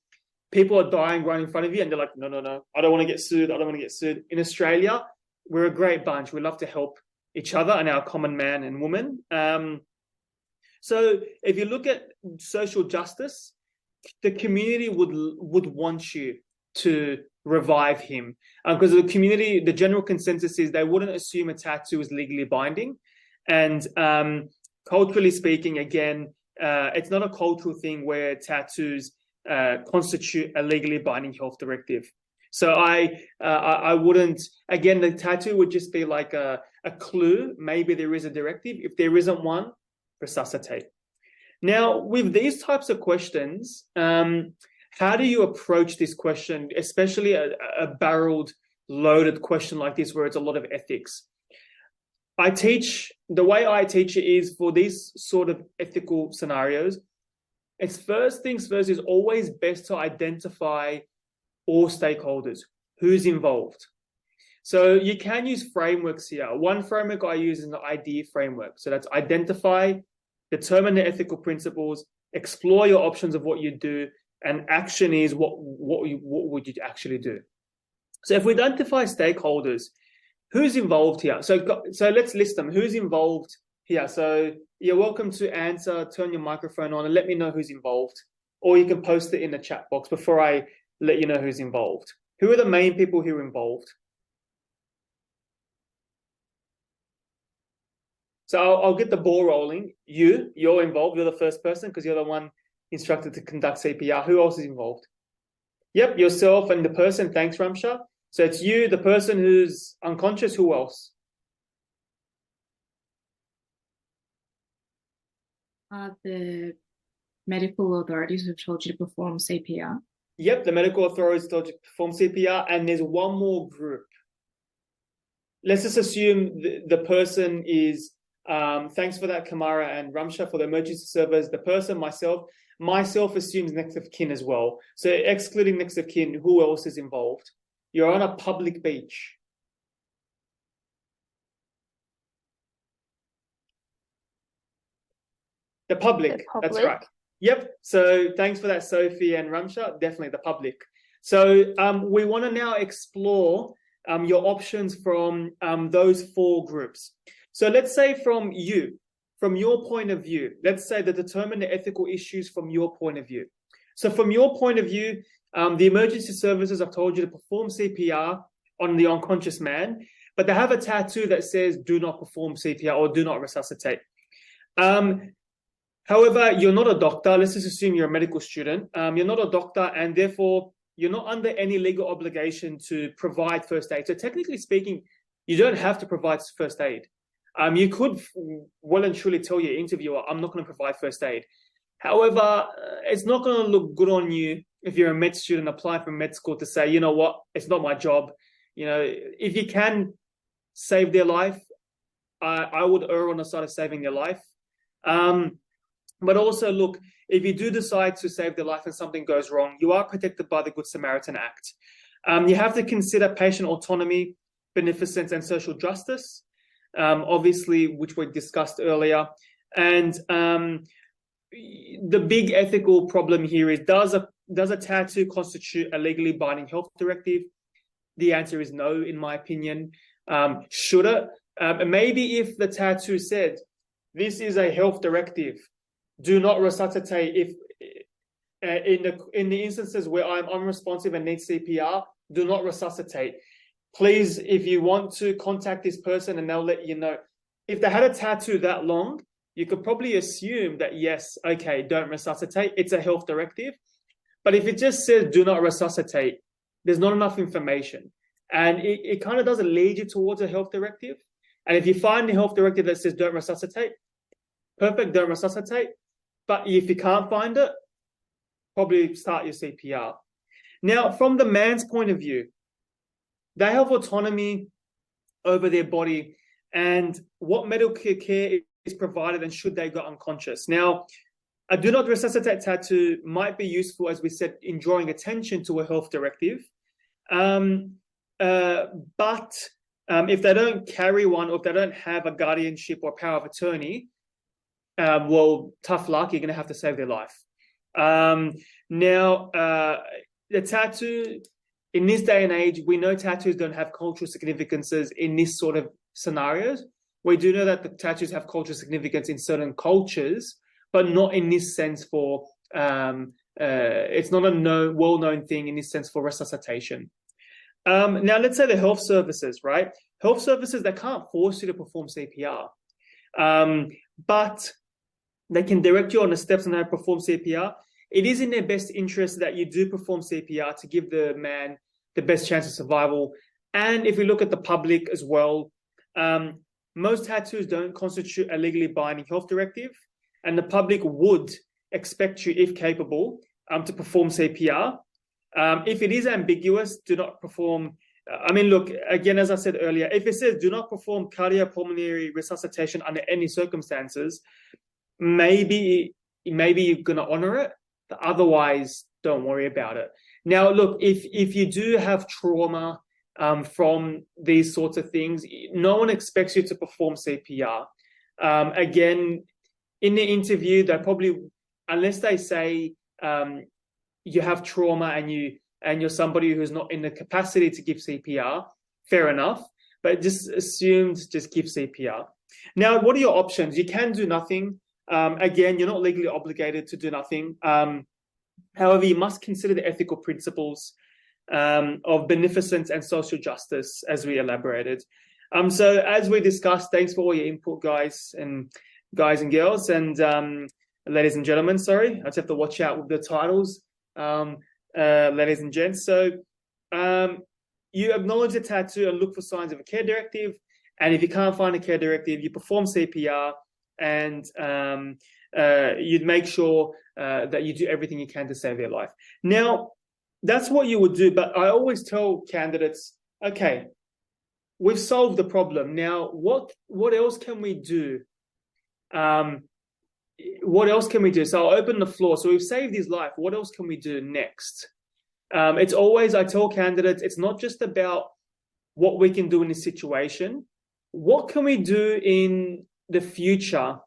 S1: people are dying right in front of you and they're like, no, I don't want to get sued. I don't want to get sued. In Australia, we're a great bunch. We love to help each other and our common man and woman. So if you look at social justice, the community would want you to revive him. Because the community, the general consensus is they wouldn't assume a tattoo is legally binding. And culturally speaking, again, it's not a cultural thing where tattoos constitute a legally binding health directive. So I wouldn't, again, the tattoo would just be like a clue. Maybe there is a directive. If there isn't one, resuscitate. Now, with these types of questions, how do you approach this question, especially a barreled, loaded question like this where it's a lot of ethics? The way I teach it is for these sort of ethical scenarios, it's first things first is always best to identify all stakeholders, who's involved. So you can use frameworks here. One framework I use is the IDEA framework. So that's identify, determine the ethical principles, explore your options of what you do, and action is what would you actually do. So if we identify stakeholders, who's involved here? So let's list them. Who's involved here? So you're welcome to answer, turn your microphone on and let me know who's involved. Or you can post it in the chat box before I let you know who's involved. Who are the main people who are involved? So I'll get the ball rolling. You're involved. You're the first person because you're the one instructed to conduct CPR. Who else is involved? Yep, yourself and the person. Thanks, Ramsha. So it's you, the person who's unconscious. Who else?
S3: The medical authorities have told you to perform CPR.
S1: Yep, the medical authorities told you to perform CPR, and there's one more group. Let's just assume the person is, thanks for that, Kamara and Ramsha, for the emergency service. The person, myself assumes next of kin as well. So excluding next of kin, who else is involved? You're on a public beach. The public, that's right. Yep. So thanks for that, Sophie and Ramsha. Definitely the public. So we want to now explore your options from those four groups. So let's say from your point of view, let's say to determine the ethical issues from your point of view. So from your point of view, the emergency services have told you to perform CPR on the unconscious man, but they have a tattoo that says do not perform CPR or do not resuscitate. However, you're not a doctor. Let's just assume you're a medical student. You're not a doctor, and therefore you're not under any legal obligation to provide first aid. So technically speaking, you don't have to provide first aid. You could well and truly tell your interviewer, I'm not going to provide first aid. However, it's not going to look good on you if you're a med student applying for med school to say, you know what, it's not my job. You know, if you can save their life, I would err on the side of saving their life. But also, look, if you do decide to save their life and something goes wrong, you are protected by the Good Samaritan Act. You have to consider patient autonomy, beneficence, and social justice, obviously, which we discussed earlier. And the big ethical problem here is, does a tattoo constitute a legally binding health directive? The answer is no, in my opinion. Should it? Maybe if the tattoo said, this is a health directive, do not resuscitate if in the instances where I'm unresponsive and need CPR, do not resuscitate. Please, if you want to contact this person and they'll let you know. If they had a tattoo that long, you could probably assume that, yes, okay, don't resuscitate. It's a health directive. But if it just says do not resuscitate, there's not enough information. And it kind of doesn't lead you towards a health directive. And if you find the health directive that says don't resuscitate, perfect, don't resuscitate. But if you can't find it, probably start your CPR. Now, from the man's point of view, they have autonomy over their body and what medical care is provided and should they go unconscious. Now, a do not resuscitate tattoo might be useful, as we said, in drawing attention to a health directive. But if they don't carry one, or if they don't have a guardianship or power of attorney, well, tough luck, you're going to have to save their life. Now, the tattoo, in this day and age, we know tattoos don't have cultural significances in this sort of scenarios. We do know that the tattoos have cultural significance in certain cultures, but not in this sense for, it's not a well-known thing in this sense for resuscitation. Now, let's say the health services, right? Health services, they can't force you to perform CPR, but they can direct you on the steps on how to perform CPR. It is in their best interest that you do perform CPR to give the man the best chance of survival. And if we look at the public as well, most tattoos don't constitute a legally binding health directive, and the public would expect you, if capable, to perform CPR. If it is ambiguous, do not perform. I mean, look, again, as I said earlier, if it says do not perform cardiopulmonary resuscitation under any circumstances, maybe you're going to honor it. Otherwise, don't worry about it. Now, look, if you do have trauma from these sorts of things, no one expects you to perform CPR. Again, in the interview, they probably, unless they say you have trauma and you're somebody who's not in the capacity to give CPR, fair enough. But just give CPR. Now, what are your options? You can do nothing. Again, you're not legally obligated to do nothing. However, you must consider the ethical principles of beneficence and social justice, as we elaborated. So as we discussed, thanks for all your input, guys and girls, and ladies and gentlemen. Sorry, I just have to watch out with the titles, ladies and gents. So you acknowledge the tattoo and look for signs of a care directive. And if you can't find a care directive, you perform CPR, and you'd make sure that you do everything you can to save their life. Now, that's what you would do. But I always tell candidates, okay, we've solved the problem. Now, what else can we do? What else can we do? So I'll open the floor. So we've saved his life. What else can we do next? It's always, I tell candidates, it's not just about what we can do in this situation. What can we do in the future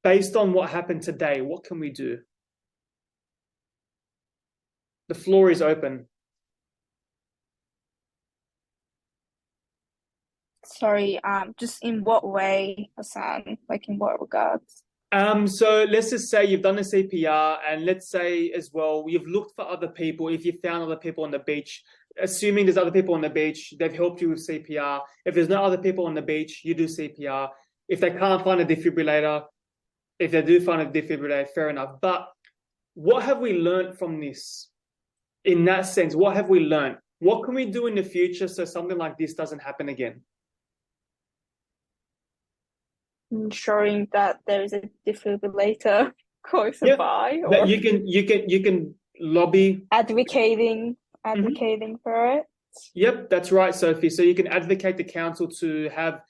S1: based on what happened today? What can we do? The floor is open.
S4: Sorry, just in what way, Hassan? Like in what regards?
S1: So let's just say you've done the CPR, and let's say as well, you've looked for other people. If you found other people on the beach, assuming there's other people on the beach, they've helped you with CPR. If there's no other people on the beach, you do CPR. If they can't find a defibrillator, if they do find a defibrillator, fair enough. But what have we learned from this? In that sense, what have we learned? What can we do in the future so something like this doesn't happen again?
S4: Ensuring that there is a defibrillator close by,
S1: That
S4: or
S1: you can lobby,
S4: advocating for it.
S1: Yep, that's right, Sophie. So you can advocate the council to have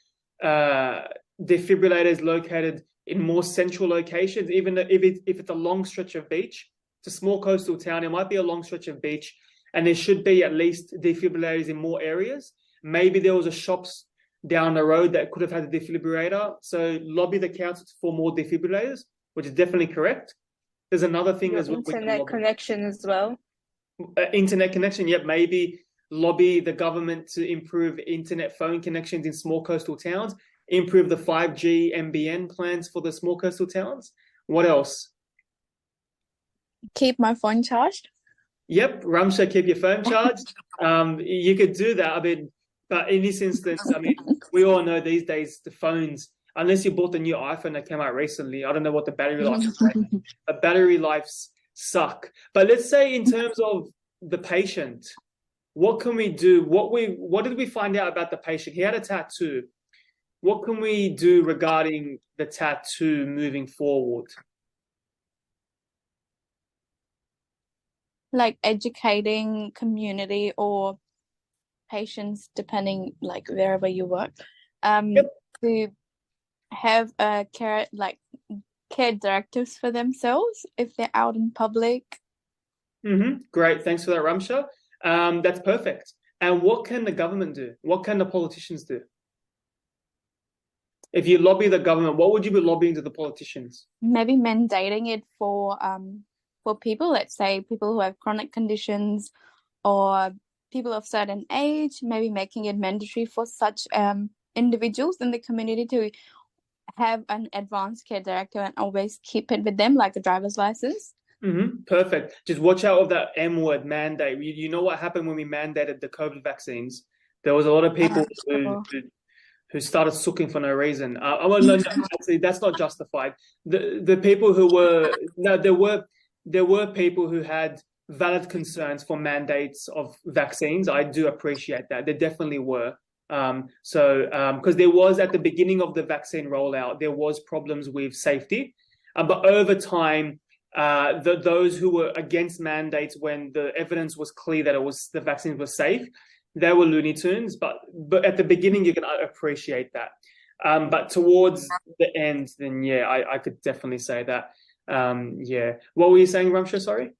S1: defibrillators located in more central locations, even if it's a long stretch of beach. It's a small coastal town. It might be a long stretch of beach, and there should be at least defibrillators in more areas. Maybe there was a shops down the road that could have had a defibrillator. So lobby the council for more defibrillators, which is definitely correct. There's another thing as well.
S4: Internet connection as well.
S1: Internet connection, yep. Maybe lobby the government to improve internet phone connections in small coastal towns, improve the 5G NBN plans for the small coastal towns. What else?
S2: Keep my phone charged.
S1: Yep, Ramsha, keep your phone charged. You could do that. I mean, but in this instance, I mean, we all know these days the phones, unless you bought the new iPhone that came out recently, I don't know what the battery life is like. The battery lives suck. But let's say in terms of the patient, what can we do? What did we find out about the patient? He had a tattoo. What can we do regarding the tattoo moving forward?
S2: Like educating community or patients, depending like wherever you work, to have a care directives for themselves if they're out in public.
S1: Great, thanks for that, Ramsha. That's perfect. And what can the government do? What can the politicians do? If you lobby the government, what would you be lobbying to the politicians?
S2: Maybe mandating it for people, let's say people who have chronic conditions or people of certain age, maybe making it mandatory for such individuals in the community to have an advanced care directive and always keep it with them, like a driver's license.
S1: Perfect. Just watch out of that M word, mandate. You know what happened when we mandated the COVID vaccines? There was a lot of people
S2: Sure.
S1: who started sucking for no reason. No, actually, that's not justified. The people who were no, there were people who had valid concerns for mandates of vaccines. I do appreciate that. There definitely were. Because there was at the beginning of the vaccine rollout, there was problems with safety, but over time, those who were against mandates when the evidence was clear that the vaccines were safe, they were Looney Tunes. But at the beginning, you can appreciate that. But towards the end, then yeah, I could definitely say that. Yeah. What were you saying, Ramsha? Sorry.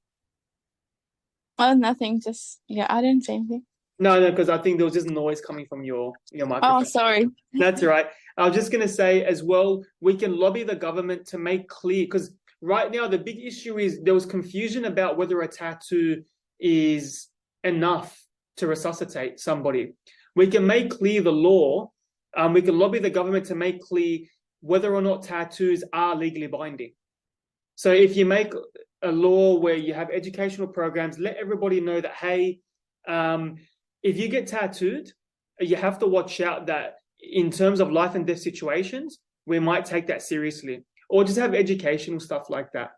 S2: Oh, nothing. Just yeah, I didn't say anything.
S1: No, because I think there was just noise coming from your microphone.
S2: Oh, sorry.
S1: That's right. I was just going to say as well, we can lobby the government to make clear, because right now the big issue is there was confusion about whether a tattoo is enough to resuscitate somebody. We can make clear the law. We can lobby the government to make clear whether or not tattoos are legally binding. So if you make a law where you have educational programs, let everybody know that, hey, if you get tattooed, you have to watch out that in terms of life and death situations, we might take that seriously, or just have educational stuff like that.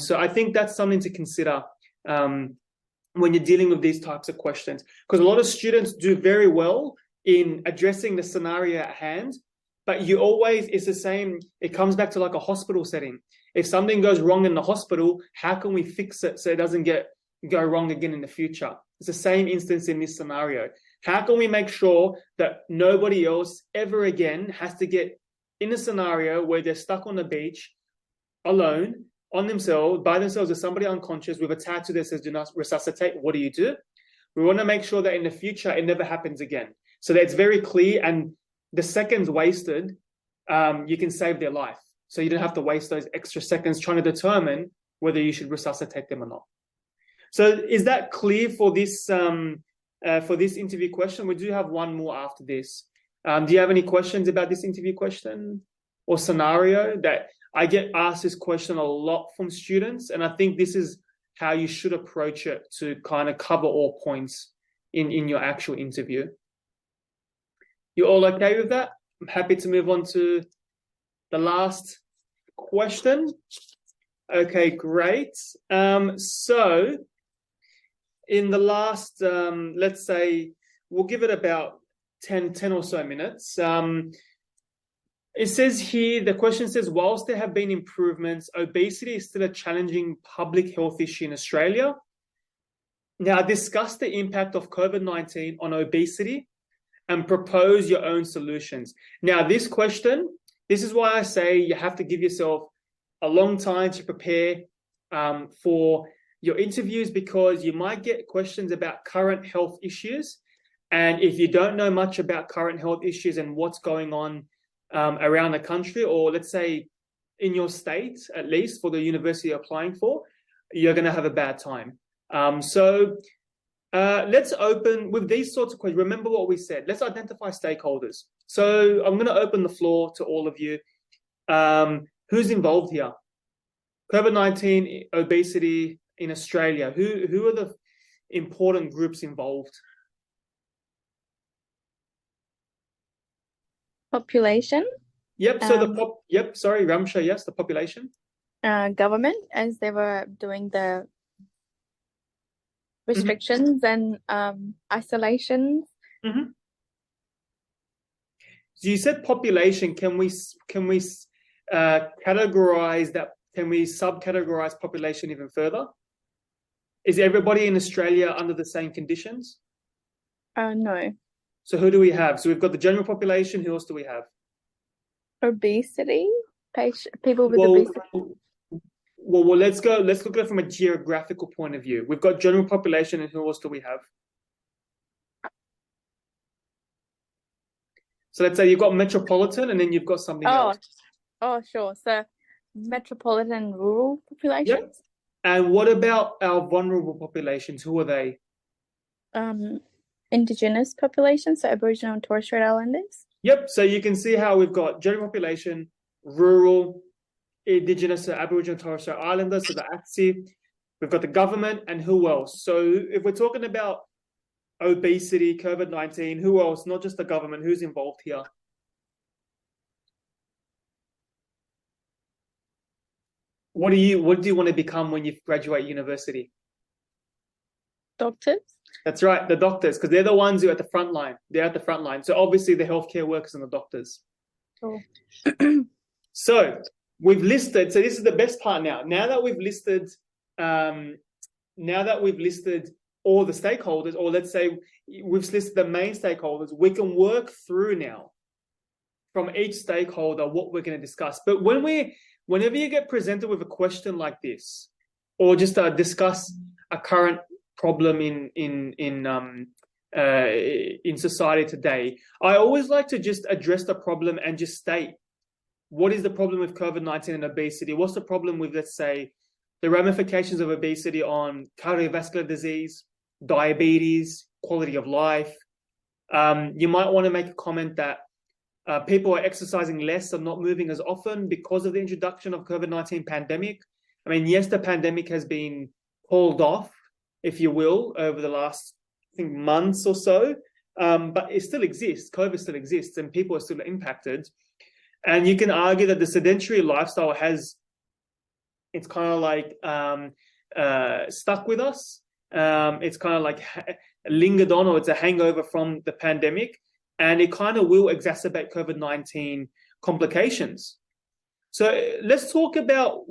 S1: So I think that's something to consider when you're dealing with these types of questions, because a lot of students do very well in addressing the scenario at hand, but it's the same. It comes back to like a hospital setting. If something goes wrong in the hospital, how can we fix it so it doesn't go wrong again in the future? It's the same instance in this scenario. How can we make sure that nobody else ever again has to get in a scenario where they're stuck on the beach alone, by themselves, as somebody unconscious with a tattoo that says do not resuscitate? What do? We want to make sure that in the future it never happens again. So that it's very clear, and the seconds wasted, you can save their life. So you don't have to waste those extra seconds trying to determine whether you should resuscitate them or not. So is that clear for this interview question? We do have one more after this. Do you have any questions about this interview question or scenario? That I get asked this question a lot from students, and I think this is how you should approach it to kind of cover all points in your actual interview. You all okay with that? I'm happy to move on to the last question. Okay, great. So in the last, let's say, we'll give it about 10 or so minutes. It says here, the question says, whilst there have been improvements, obesity is still a challenging public health issue in Australia. Now, discuss the impact of COVID-19 on obesity and propose your own solutions. Now, this is why I say you have to give yourself a long time to prepare for your interviews, because you might get questions about current health issues. And if you don't know much about current health issues and what's going on around the country, or let's say in your state, at least for the university you're applying for, you're going to have a bad time. Let's open with these sorts of questions. Remember what we said. Let's identify stakeholders. So I'm going to open the floor to all of you. Who's involved here? COVID-19, obesity in Australia. Who are the important groups involved?
S2: Population.
S1: Yep. So sorry, Ramsha. Yes, the population.
S2: Government, as they were doing the restrictions and isolations.
S1: So you said population. Can we categorize that? Can we subcategorize population even further? Is everybody in Australia under the same conditions?
S2: No.
S1: So who do we have? So we've got the general population. Who else do we have?
S2: Obesity, people with obesity.
S1: Well, let's look at it from a geographical point of view. We've got general population, and who else do we have? So let's say you've got metropolitan, and then you've got something else.
S2: Oh, sure. So metropolitan rural populations.
S1: Yep. And what about our vulnerable populations? Who are they?
S2: Indigenous populations, so Aboriginal and Torres Strait Islanders.
S1: Yep. So you can see how we've got general population, rural, Indigenous, so Aboriginal and Torres Strait Islanders, so the ATSI. We've got the government, and who else? So if we're talking about obesity, COVID-19, who else? Not just the government. Who's involved here? What do you want to become when you graduate university?
S4: Doctors?
S1: That's right, the doctors, because they're the ones who are at the front line. They're at the front line. So obviously the healthcare workers and the doctors.
S4: Cool.
S1: So we've listed, so this is the best part now. Now that we've listed all the stakeholders, or let's say we've listed the main stakeholders, we can work through now from each stakeholder what we're going to discuss. But whenever you get presented with a question like this, or just discuss a current problem in society today, I always like to just address the problem and just state what is the problem with COVID-19 and obesity. What's the problem with, let's say, the ramifications of obesity on cardiovascular disease, diabetes, quality of life. You might want to make a comment that people are exercising less and not moving as often because of the introduction of COVID-19 pandemic. I mean, yes, the pandemic has been called off, if you will, over the last, I think, months or so, but it still exists. COVID still exists, and people are still impacted. And you can argue that the sedentary lifestyle it's kind of like stuck with us. It's kind of like lingered on, or it's a hangover from the pandemic, and it kind of will exacerbate COVID-19 complications. So let's talk about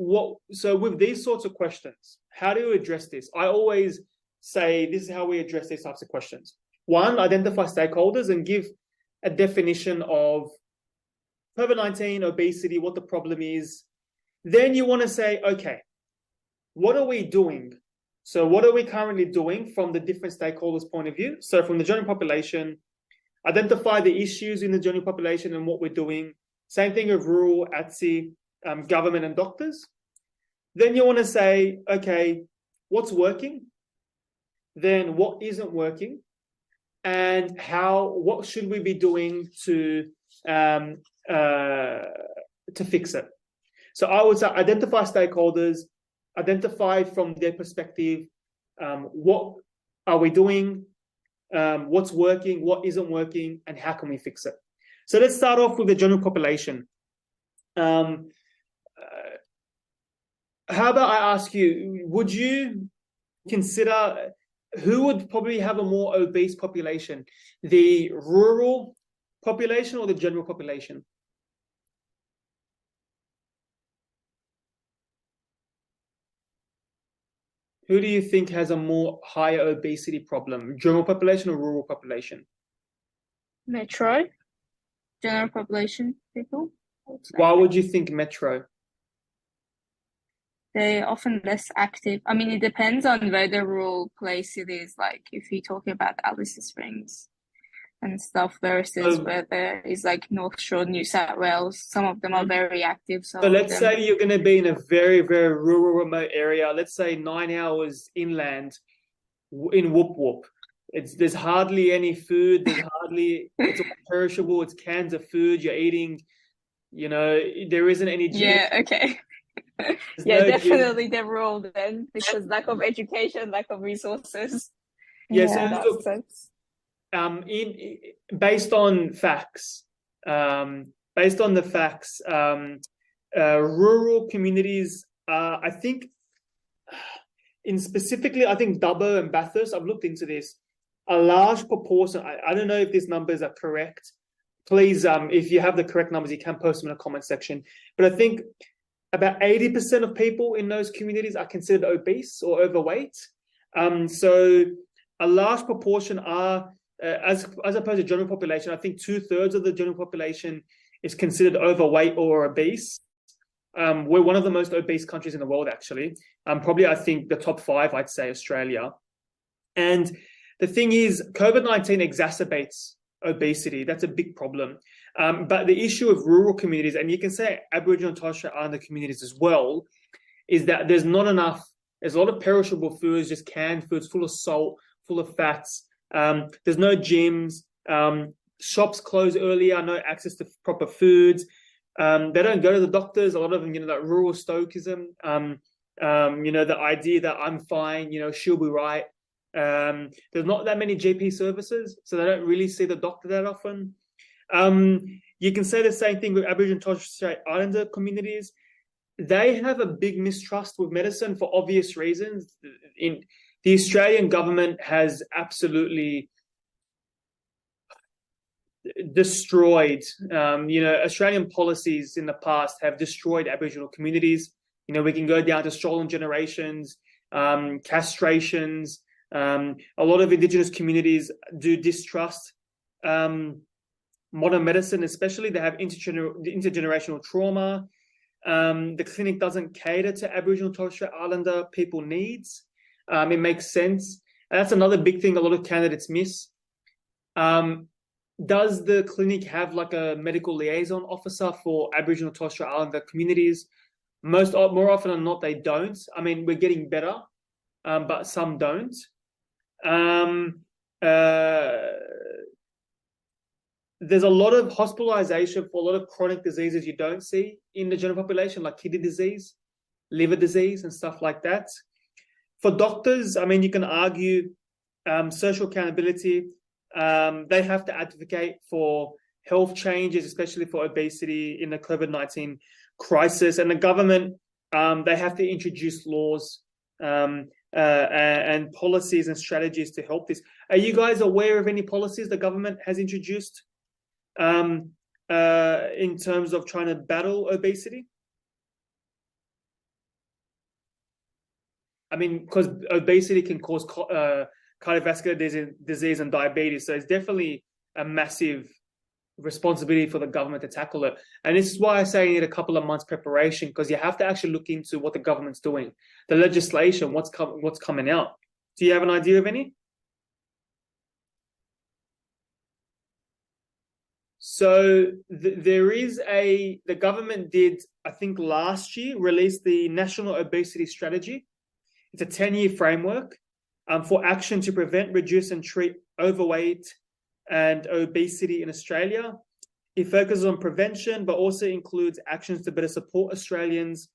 S1: so with these sorts of questions, how do you address this? I always say this is how we address these types of questions. One, identify stakeholders and give a definition of COVID-19, obesity, what the problem is. Then you want to say, okay, what are we doing? So what are we currently doing from the different stakeholders' point of view? So from the general population, identify the issues in the general population and what we're doing. Same thing with rural, ATSI, government and doctors. Then you want to say, okay, what's working? Then what isn't working? And what should we be doing to fix it? So I would say identify stakeholders, identify from their perspective, what are we doing, what's working, what isn't working, and how can we fix it? So let's start off with the general population. How about I ask you, would you consider who would probably have a more obese population, the rural population or the general population? Who do you think has a more higher obesity problem, general population or rural population?
S4: Metro, general population people.
S1: Why would you think metro?
S4: They're often less active. I mean, it depends on where the rural place it is. Like if you're talking about Alice Springs and stuff versus where there is like North Shore, New South Wales. Some of them are very active.
S1: So let's say you're going to be in a very, very rural, remote area. Let's say 9 hours inland in Whoop Whoop. There's hardly any food. It's all perishable. It's cans of food you're eating. There isn't any gym.
S4: Yeah, okay. Yeah, definitely the rural then, because lack of education, lack of resources.
S1: Yeah,
S4: so that makes sense.
S1: Based on the facts, rural communities, I think, specifically, I think Dubbo and Bathurst, I've looked into this, a large proportion, I don't know if these numbers are correct. Please, if you have the correct numbers, you can post them in the comment section. But I think about 80% of people in those communities are considered obese or overweight. So a large proportion are, as opposed to general population, I think 2/3 of the general population is considered overweight or obese. We're one of the most obese countries in the world, actually. Probably, I think, the top 5, I'd say, Australia. And the thing is, COVID-19 exacerbates obesity. That's a big problem. But the issue of rural communities, and you can say Aboriginal and Torres Strait Islander communities as well, is that there's not enough. There's a lot of perishable foods, just canned foods, full of salt, full of fats. There's no gyms. Shops close earlier, no access to proper foods. They don't go to the doctors. A lot of them, that rural stoicism. The idea that I'm fine, she'll be right. There's not that many GP services, so they don't really see the doctor that often. You can say the same thing with Aboriginal and Torres Strait Islander communities. They have a big mistrust with medicine for obvious reasons. The Australian government has absolutely destroyed, Australian policies in the past have destroyed Aboriginal communities. We can go down to stolen generations, castrations. A lot of Indigenous communities do distrust modern medicine, especially. They have intergenerational trauma. The clinic doesn't cater to Aboriginal and Torres Strait Islander people needs. It makes sense. And that's another big thing a lot of candidates miss. Does the clinic have like a medical liaison officer for Aboriginal and Torres Strait Islander communities? More often than not, they don't. I mean, we're getting better, but some don't. There's a lot of hospitalization for a lot of chronic diseases you don't see in the general population, like kidney disease, liver disease, and stuff like that. For doctors, I mean, you can argue social accountability. They have to advocate for health changes, especially for obesity in the COVID-19 crisis. And the government, they have to introduce laws and policies and strategies to help this. Are you guys aware of any policies the government has introduced in terms of trying to battle obesity? I mean, because obesity can cause cardiovascular disease and diabetes. So it's definitely a massive responsibility for the government to tackle it. And this is why I say you need a couple of months preparation, because you have to actually look into what the government's doing, the legislation, what's coming out. Do you have an idea of any? So the government did, I think last year, release the National Obesity Strategy. It's a 10-year framework for action to prevent, reduce, and treat overweight and obesity in Australia. It focuses on prevention, but also includes actions to better support Australians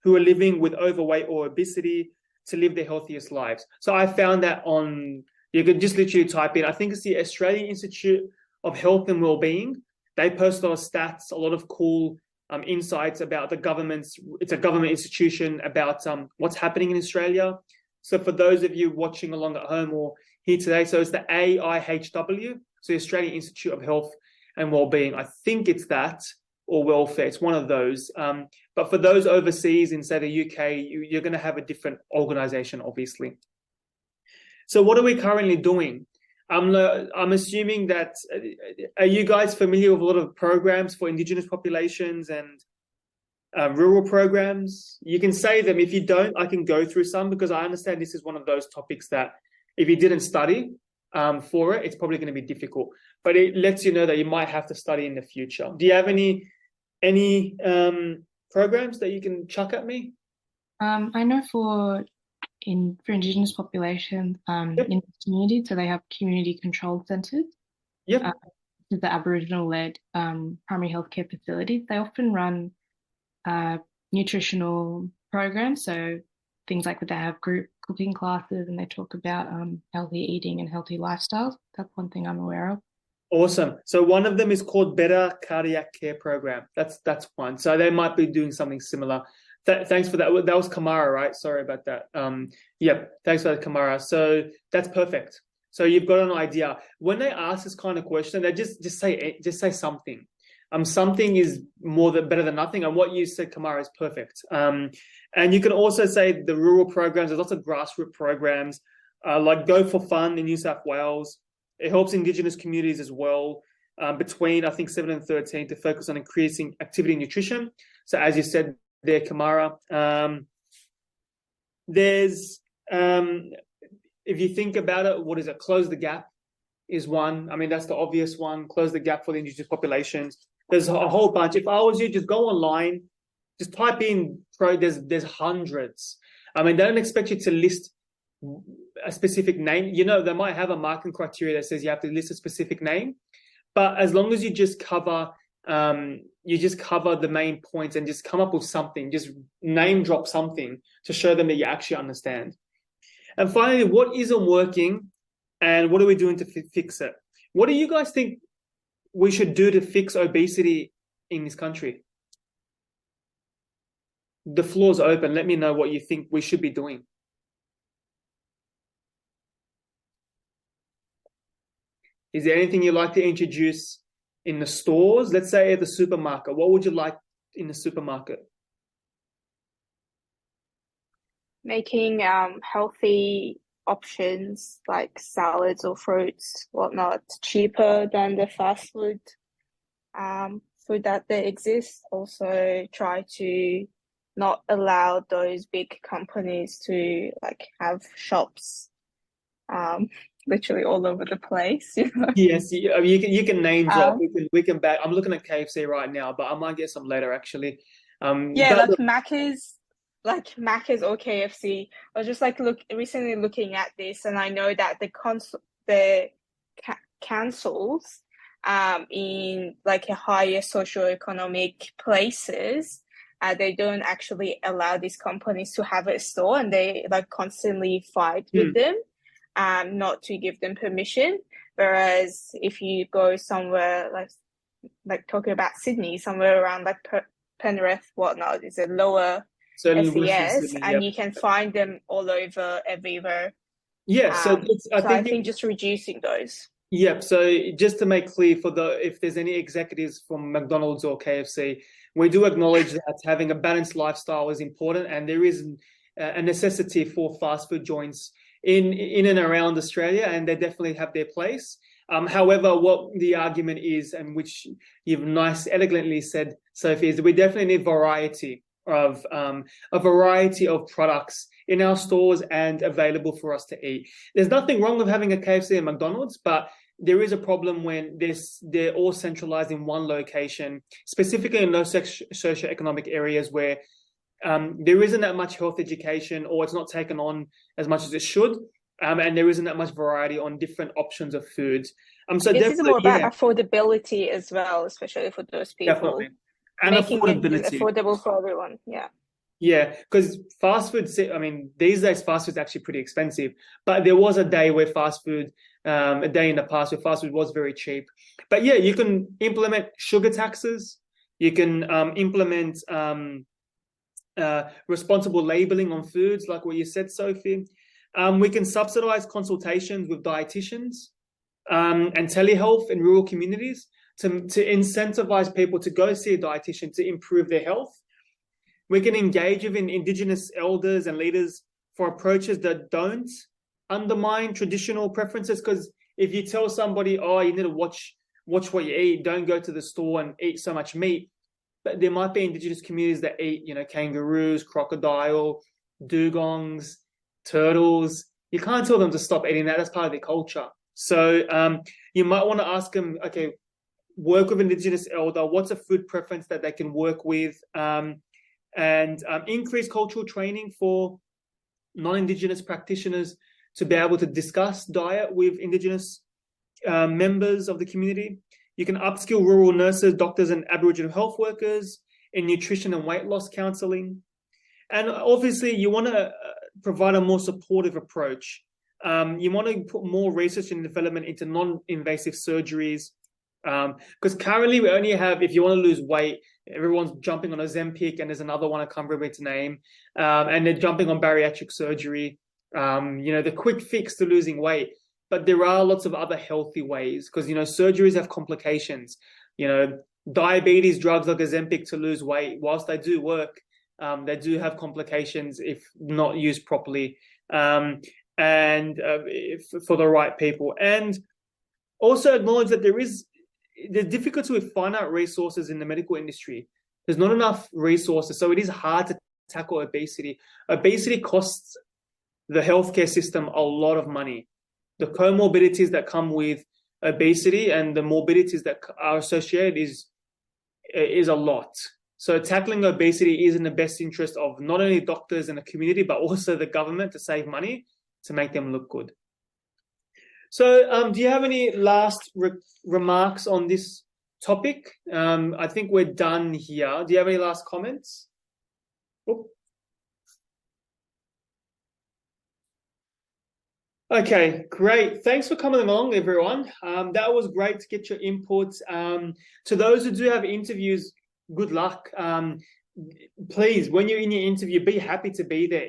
S1: who are living with overweight or obesity to live their healthiest lives. So I found that you could just literally type in, I think it's the Australian Institute of Health and Wellbeing. They post a lot of stats, a lot of cool insights about the government's, it's a government institution, about what's happening in Australia. So for those of you watching along at home or here today, so it's the AIHW, so the Australian Institute of Health and Wellbeing. I think it's that, or welfare, it's one of those. But for those overseas in, say, the UK, you're going to have a different organization, obviously. So what are we currently doing? I'm assuming that, are you guys familiar with a lot of programs for Indigenous populations and rural programs? You can say them. If you don't, I can go through some, because I understand this is one of those topics that if you didn't study for it, it's probably going to be difficult. But it lets you know that you might have to study in the future. Do you have any programs that you can chuck at me?
S3: I know for Indigenous population
S1: Yep.
S3: in the community, so they have community controlled centres.
S1: Yep.
S3: The Aboriginal-led primary healthcare facilities. They often run nutritional programs, so things like that. They have group cooking classes, and they talk about healthy eating and healthy lifestyles. That's one thing I'm aware of.
S1: Awesome. So one of them is called Better Cardiac Care Program. That's one. So they might be doing something similar. Thanks for that. That was Kamara, right? Sorry about that. Yep. Thanks for that, Kamara. So that's perfect. So you've got an idea. When they ask this kind of question, they just say something. Something is better than nothing. And what you said, Kamara, is perfect. And you can also say the rural programs. There's lots of grassroots programs, like Go for Fun in New South Wales. It helps Indigenous communities as well, between, I think, 7 and 13, to focus on increasing activity and nutrition. So as you said there, Kamara, there's, if you think about it, what is it? Close the Gap is one. I mean, that's the obvious one. Close the gap for the Indigenous populations. There's a whole bunch. If I was you, just go online, just type in there's hundreds. I mean, they don't expect you to list a specific name. They might have a marking criteria that says you have to list a specific name, but as long as you just cover you just cover the main points and just come up with something, just name drop something to show them that you actually understand. And finally, what isn't working and what are we doing to fix it? What do you guys think we should do to fix obesity in this country? The floor's open. Let me know what you think we should be doing. Is there anything you'd like to introduce in the stores? Let's say at the supermarket. What would you like in the supermarket?
S4: Making healthy options like salads or fruits, whatnot, cheaper than the fast food food that they exist. Also try to not allow those big companies to like have shops literally all over the place, you know.
S1: Yes, you can name drop.
S4: Um,
S1: We can back. I'm looking at KFC right now, but I might get some later actually.
S4: yeah,
S1: But
S4: like Macca's or KFC. I was just like recently looking at this, and I know that the councils in like a higher socioeconomic places, they don't actually allow these companies to have a store, and they like constantly fight with them not to give them permission. Whereas if you go somewhere like talking about Sydney, somewhere around like Penrith, whatnot, is a lower SES, and you can find them all over everywhere.
S1: Yeah, so
S4: I think just reducing those.
S1: Yep. So just to make clear if there's any executives from McDonald's or KFC, we do acknowledge that having a balanced lifestyle is important, and there is a necessity for fast food joints in and around Australia, and they definitely have their place. However, what the argument is, and which you've elegantly said, Sophie, is that we definitely need variety of products in our stores and available for us to eat. There's nothing wrong with having a KFC and McDonald's, but there is a problem when they're all centralized in one location, specifically in those socioeconomic areas where there isn't that much health education, or it's not taken on as much as it should, and there isn't that much variety on different options of foods. So
S4: this is more about affordability as well, especially for those people.
S1: Definitely. And
S4: making
S1: affordability.
S4: It affordable for everyone. Yeah.
S1: Yeah, because fast food, I mean, these days fast food is actually pretty expensive, but there was a day where a day in the past where fast food was very cheap. But yeah, you can implement sugar taxes. You can implement responsible labeling on foods, like what you said, Sophie. We can subsidize consultations with dietitians and telehealth in rural communities to incentivize people to go see a dietitian to improve their health. We can engage with Indigenous elders and leaders for approaches that don't undermine traditional preferences. Because if you tell somebody, oh, you need to watch what you eat, don't go to the store and eat so much meat. But there might be Indigenous communities that eat, kangaroos, crocodile, dugongs, turtles. You can't tell them to stop eating that. That's part of their culture. So you might want to ask them, okay, work with Indigenous elder. What's a food preference that they can work with? And increase cultural training for non-Indigenous practitioners to be able to discuss diet with Indigenous members of the community. You can upskill rural nurses, doctors, and Aboriginal health workers in nutrition and weight loss counselling. And obviously, you want to provide a more supportive approach. You want to put more research and development into non-invasive surgeries. Because currently we only have, if you want to lose weight, everyone's jumping on Ozempic, and there's another one I can't remember its name, and they're jumping on bariatric surgery, the quick fix to losing weight. But there are lots of other healthy ways, because, surgeries have complications. Diabetes drugs like Ozempic to lose weight, whilst they do work, they do have complications if not used properly, and for the right people. And also acknowledge that there's difficulty with finite resources in the medical industry. There's not enough resources, so it is hard to tackle obesity. Obesity costs the healthcare system a lot of money. The comorbidities that come with obesity and the morbidities that are associated is a lot. So tackling obesity is in the best interest of not only doctors and the community, but also the government to save money, to make them look good. So do you have any last remarks on this topic. I think we're done here. Do you have any last comments? Oh. Okay, great. Thanks for coming along, everyone. That was great to get your inputs. To those who do have interviews, good luck. Please, when you're in your interview, be happy to be there.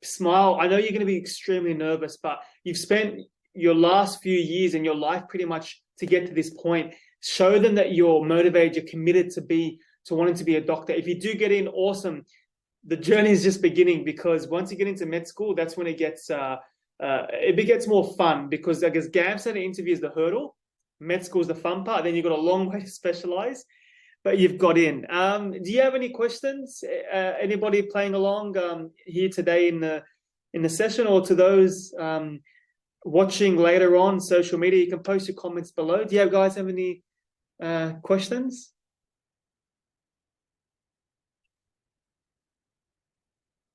S1: Smile. I know you're going to be extremely nervous, but you've spent your last few years in your life pretty much to get to this point. Show them that you're motivated, you're committed to wanting to be a doctor. If you do get in, awesome. The journey is just beginning, because once you get into med school, that's when it gets more fun, because I guess GAMSAT interview is the hurdle, med school is the fun part. Then you've got a long way to specialize, but you've got in. Do you have any questions? Anybody playing along here today in the session, or to those watching later on social media, you can post your comments below. Do you guys have any questions?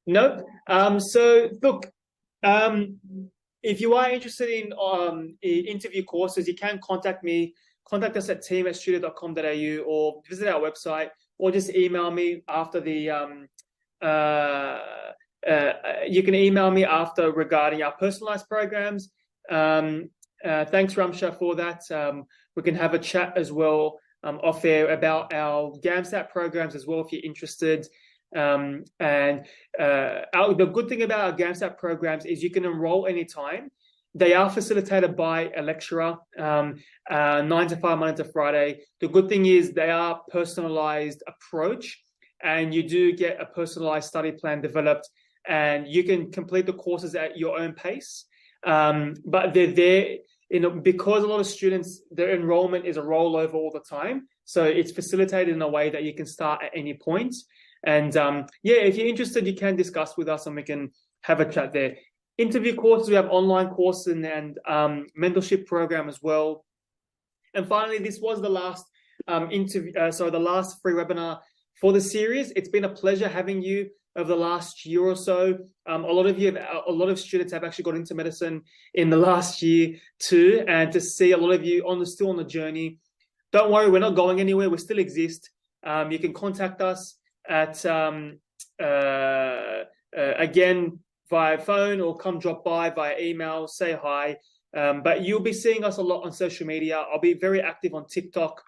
S1: No. So look, if you are interested in interview courses, you can contact me. Contact us at team@studio.com.au, or visit our website, or just email me after the you can email me after regarding our personalized programs. Thanks, Ramsha, for that. We can have a chat as well off air about our GAMSAT programs as well, if you're interested. The good thing about our GAMSAT programs is you can enroll anytime. They are facilitated by a lecturer, 9 to 5, Monday to Friday. The good thing is they are personalized approach, and you do get a personalized study plan developed, and you can complete the courses at your own pace. But they're there, because a lot of students, their enrollment is a rollover all the time. So it's facilitated in a way that you can start at any point. And if you're interested, you can discuss with us and we can have a chat there. Interview courses, we have online courses and mentorship program as well. And finally, this was the last the last free webinar for the series. It's been a pleasure having you over the last year or so. A lot of students have actually got into medicine in the last year too, and to see a lot of you still on the journey. Don't worry, we're not going anywhere. We still exist. You can contact us at again via phone, or come drop by via email, say hi. But you'll be seeing us a lot on social media. I'll be very active on TikTok,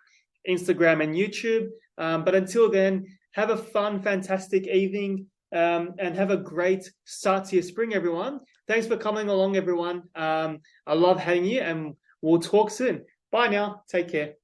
S1: Instagram, and YouTube. But until then, have a fun, fantastic evening, and have a great start to your spring, everyone. Thanks for coming along, everyone. I love having you, and we'll talk soon. Bye now. Take care.